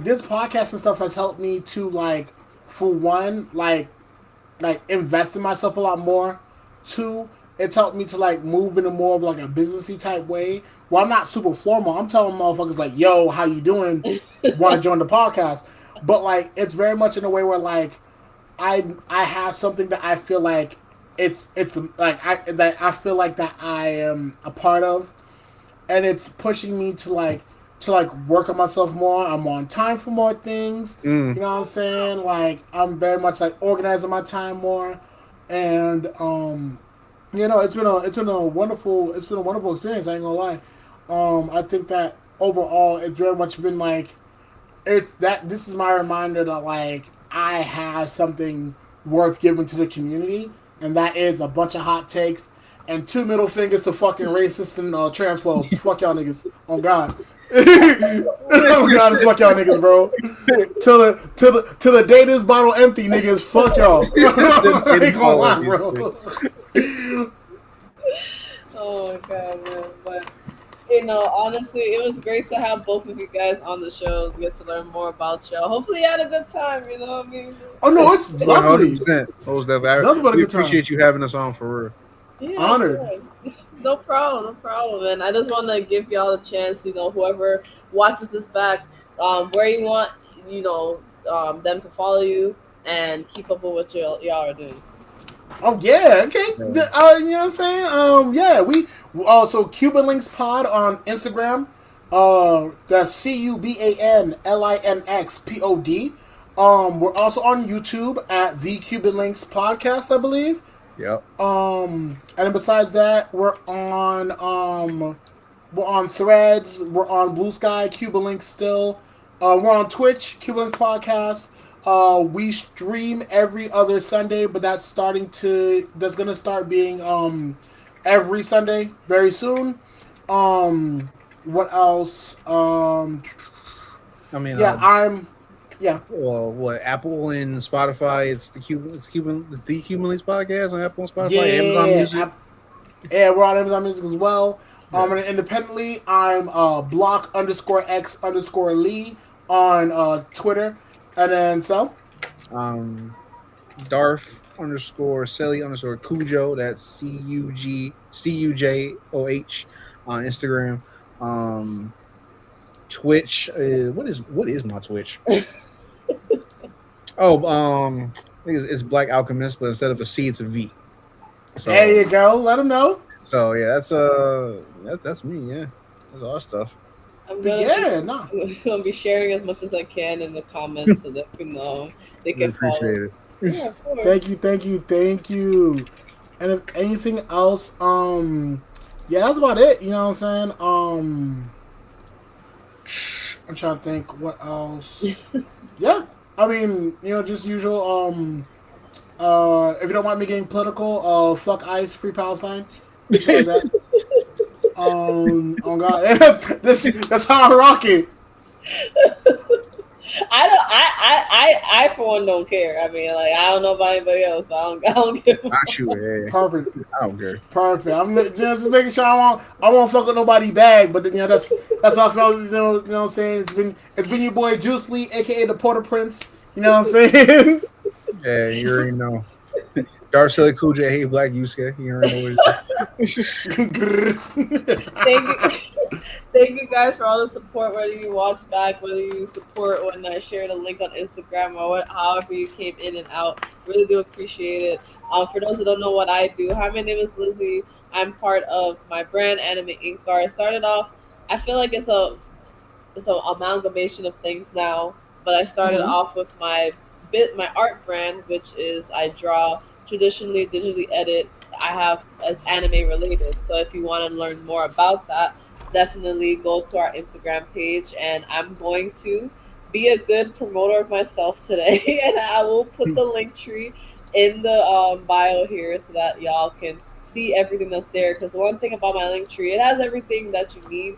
S2: this podcast and stuff has helped me to like, for one, like invest in myself a lot more. Two, it's helped me to like move in a more of like a businessy type way. Well, I'm not super formal. I'm telling motherfuckers like, "Yo, how you doing? Want to join the podcast?" But like, it's very much in a way where like, I have something that I feel like it's like I feel like that I am a part of, and it's pushing me to work on myself more. I'm on time for more things. You know what I'm saying? Like I'm very much like organizing my time more, and it's been a wonderful experience. I ain't gonna lie. I think that overall it's very much been like this is my reminder that like I have something worth giving to the community, and that is a bunch of hot takes and 2 middle fingers to fucking racists and transphobes. Fuck y'all niggas. On God. Oh God, it's fuck y'all niggas, bro. Till the day this bottle empty, niggas. Fuck y'all. I ain't gonna lie, bro.
S1: Oh my God, man. But honestly, it was great to have both of you guys on the show, get to learn more about y'all. Hopefully you had a good time, you know what I mean?
S2: Oh no, it's lovely.
S3: 100%. We appreciate you having us on, for real.
S1: Yeah,
S2: honored.
S1: Yeah. No problem. And I just want to give y'all a chance, whoever watches this back, where you want, them to follow you and keep up with what y'all are doing.
S2: Oh yeah, okay. You know what I'm saying? Yeah, we so Cubanlinxpod on Instagram. That's CUBANLINXPOD. We're also on YouTube at the Cubanlinxpodcast, I believe.
S3: Yep.
S2: And then besides that, we're on Threads, we're on Blue Sky, Cubanlinx still. We're on Twitch, Cubanlinx Podcast. We stream every other Sunday, but that's gonna start being every Sunday very soon. What else?
S3: Well, what, Apple and Spotify? It's the Cubanlinx podcast on Apple and Spotify.
S2: Yeah,
S3: Amazon Music.
S2: We're on Amazon Music as well. And independently, I'm block_X_Lee on Twitter. And then
S3: Darth_Celly_Cujo. That's CUJOH on Instagram. Twitch. What is my Twitch? I think it's Black Alchemist, but instead of a C, it's a V.
S2: So, there you go. Let them know.
S3: So yeah, that's me. Yeah, that's our stuff.
S1: I'm gonna be sharing as much as I can in the comments so that they can
S3: appreciate it.
S1: Yeah, of course.
S2: Thank you. And if anything else, that's about it. You know what I'm saying? I'm trying to think what else. Yeah, I mean, just usual. If you don't mind me getting political, fuck ICE, free Palestine. Appreciate that. Oh God, that's how I rock it.
S1: I for one don't care. I mean, like, I don't know about anybody else, but I don't give.
S3: Not you, yeah.
S2: Perfect.
S3: I don't care.
S2: Perfect. I'm just making sure I won't fuck with nobody bag, but that's how I felt. You know what I'm saying? It's been your boy Juice Lee, aka the Porter Prince. You know what I'm saying?
S3: Yeah, you already know. Dark Silly Cool J hate black Yusuke. You already know what
S1: Thank you guys for all the support, whether you watch back, whether you support when I share the link on Instagram or however you came in and out. Really do appreciate it. For those who don't know what I do, hi, my name is Lizzie. I'm part of my brand AnimeInkArt. Started off, I feel like it's an amalgamation of things now, but I started off with my art brand, which is I draw traditionally, digitally edit. I have as anime related. So if you want to learn more about that, definitely go to our Instagram page, and I'm going to be a good promoter of myself today, and I will put the link tree in the bio here so that y'all can see everything that's there. Because one thing about my link tree, it has everything that you need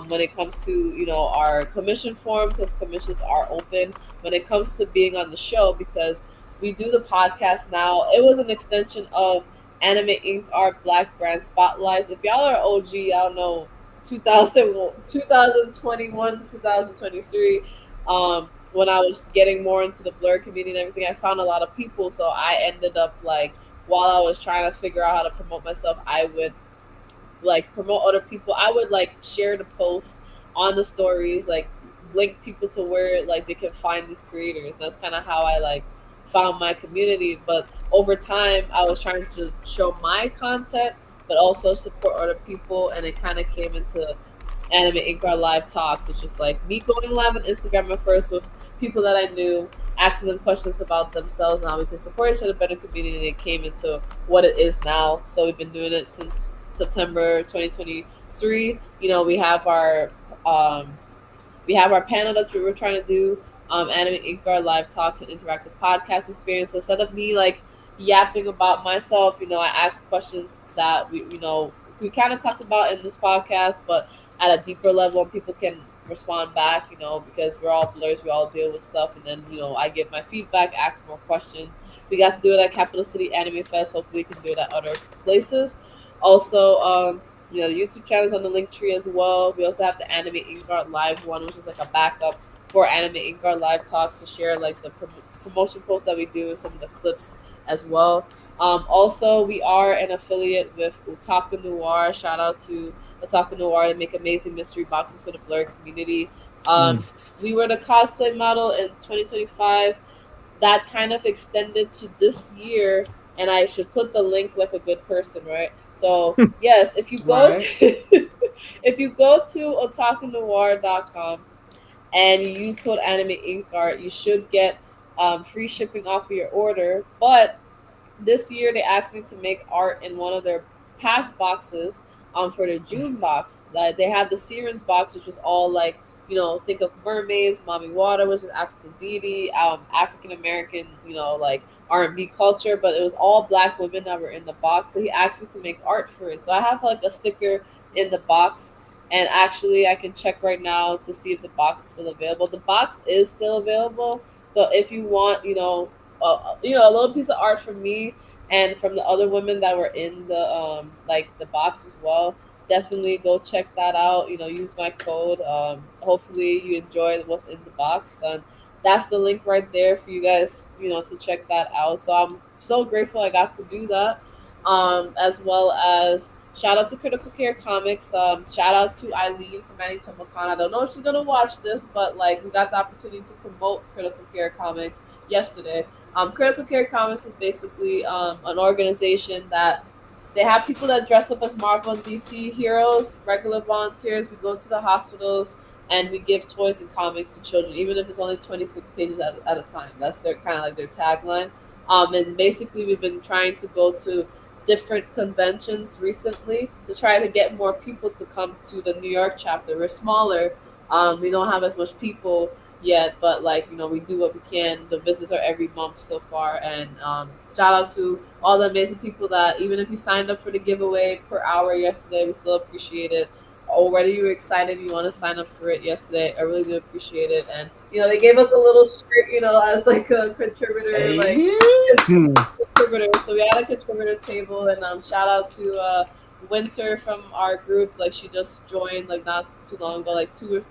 S1: when it comes to our commission form, because commissions are open. When it comes to being on the show, because we do the podcast now, it was an extension of AnimeInkArt Black Brand Spotlights. If y'all are OG, y'all know 2021 to 2023, when I was getting more into the blur community and everything, I found a lot of people. So I ended up, like, while I was trying to figure out how to promote myself, I would like promote other people. I would like share the posts on the stories, like link people to where like they can find these creators. And that's kind of how I like found my community. But over time, I was trying to show my content, but also support other people, and it kind of came into AnimeInkArt Live Talks, which is like me going live on Instagram at first with people that I knew, asking them questions about themselves and how we can support each other better community, and it came into what it is now. So we've been doing it since September 2023. We have our panel that we were trying to do, AnimeInkArt Live Talks, an interactive podcast experience. So instead of me like yapping about myself, I ask questions that we kind of talked about in this podcast, but at a deeper level, and people can respond back, because we're all blurs, we all deal with stuff, and then I give my feedback, ask more questions. We got to do it at Capital City Anime Fest. Hopefully we can do it at other places. Also, the YouTube channel is on the link tree as well. We also have the AnimeInkArt Live one, which is like a backup for AnimeInkArt Live Talks, to share like the promotion posts that we do and some of the clips as well. Also, we are an affiliate with Otaku Noir. Shout out to Otaku Noir. They make amazing mystery boxes for the blur community. We were the cosplay model in 2025. That kind of extended to this year, and I should put the link like a good person, right? So yes, if you go if you go to otakunoir.com and you use code AnimeInkArt, you should get free shipping off of your order. But this year they asked me to make art in one of their past boxes for the June box. They had the Sirens box, which was all like, think of mermaids, mommy water, which is African deity, African American, like R&B culture, but it was all black women that were in the box. So he asked me to make art for it. So I have like a sticker in the box, and actually I can check right now to see if the box is still available. The box is still available. So if you want, a little piece of art from me and from the other women that were in the the box as well, definitely go check that out. Use my code. Hopefully you enjoy what's in the box, and that's the link right there for you guys, to check that out. So I'm so grateful I got to do that. As well as shout out to Critical Care Comics. Shout out to Eileen from Manitoba-Con. I don't know if she's gonna watch this, but like we got the opportunity to promote Critical Care Comics yesterday. Critical Care Comics is basically an organization that they have people that dress up as Marvel and DC heroes, regular volunteers. We go to the hospitals and we give toys and comics to children, even if it's only 26 pages at a time. That's their kind of like their tagline. And basically we've been trying to go to different conventions recently to try to get more people to come to the New York chapter. We're smaller. We don't have as much people, yet, but like, you know, we do what we can. The visits are every month so far, and shout out to all the amazing people that, even if you signed up for the giveaway per hour yesterday, we still appreciate it. Or whether you were excited, you want to sign up for it yesterday, I really do appreciate it. And you know, they gave us a little shirt, you know, as like a contributor, like contributor. So we had a contributor table, and shout out to Winter from our group. Like, she just joined like not too long ago, like two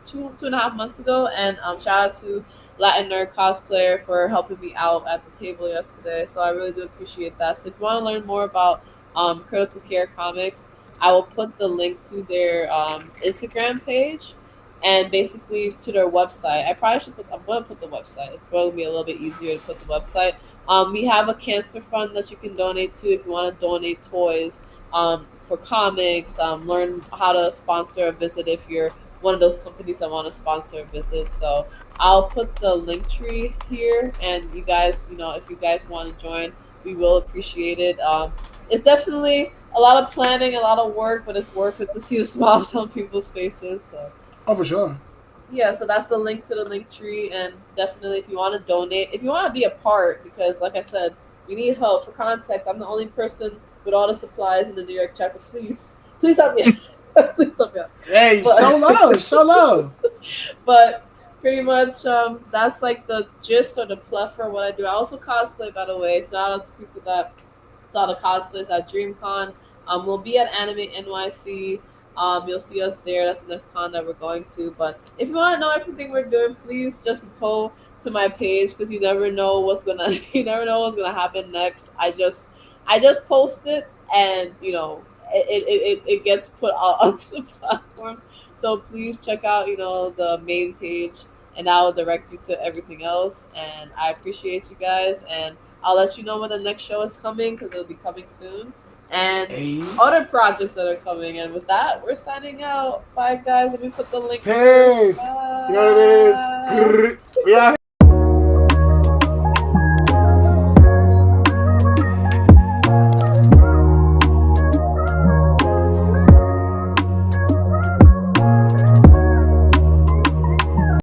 S1: and a half months ago. And shout out to Latin Nerd Cosplayer for helping me out at the table yesterday. So I really do appreciate that. So if you want to learn more about Critical Care Comics, I will put the link to their Instagram page and basically to their website. I'm going to put the website. It's going to be a little bit easier to put the website. We have a cancer fund that you can donate to if you want to donate toys for comics. Learn how to sponsor a visit if you're one of those companies that want to sponsor a visit. So I'll put the link tree here, and you guys, you know, if you guys want to join, we will appreciate it. It's definitely a lot of planning, a lot of work, but it's worth it to see the smiles on people's faces. So.
S2: Oh, for sure.
S1: Yeah, so that's the link to the link tree, and definitely if you want to donate, if you want to be a part, because like I said, we need help. For context, I'm the only person with all the supplies in the New York chapter. Please help me. Please help me out.
S2: Hey, show love.
S1: But pretty much, that's like the gist or the plethora of what I do. I also cosplay, by the way. So shout out to people that saw the cosplays at DreamCon. We'll be at Anime NYC. You'll see us there. That's the next con that we're going to. But if you want to know everything we're doing, please just go to my page, because you never know what's gonna happen next. I just post it, and you know, it gets put out onto the platforms. So please check out, you know, the main page, and I will direct you to everything else. And I appreciate you guys, and I'll let you know when the next show is coming, because it'll be coming soon. And other projects that are coming. And with that, we're signing out. Bye, guys. Let me put the link.
S2: Peace. You know what it is. Yeah.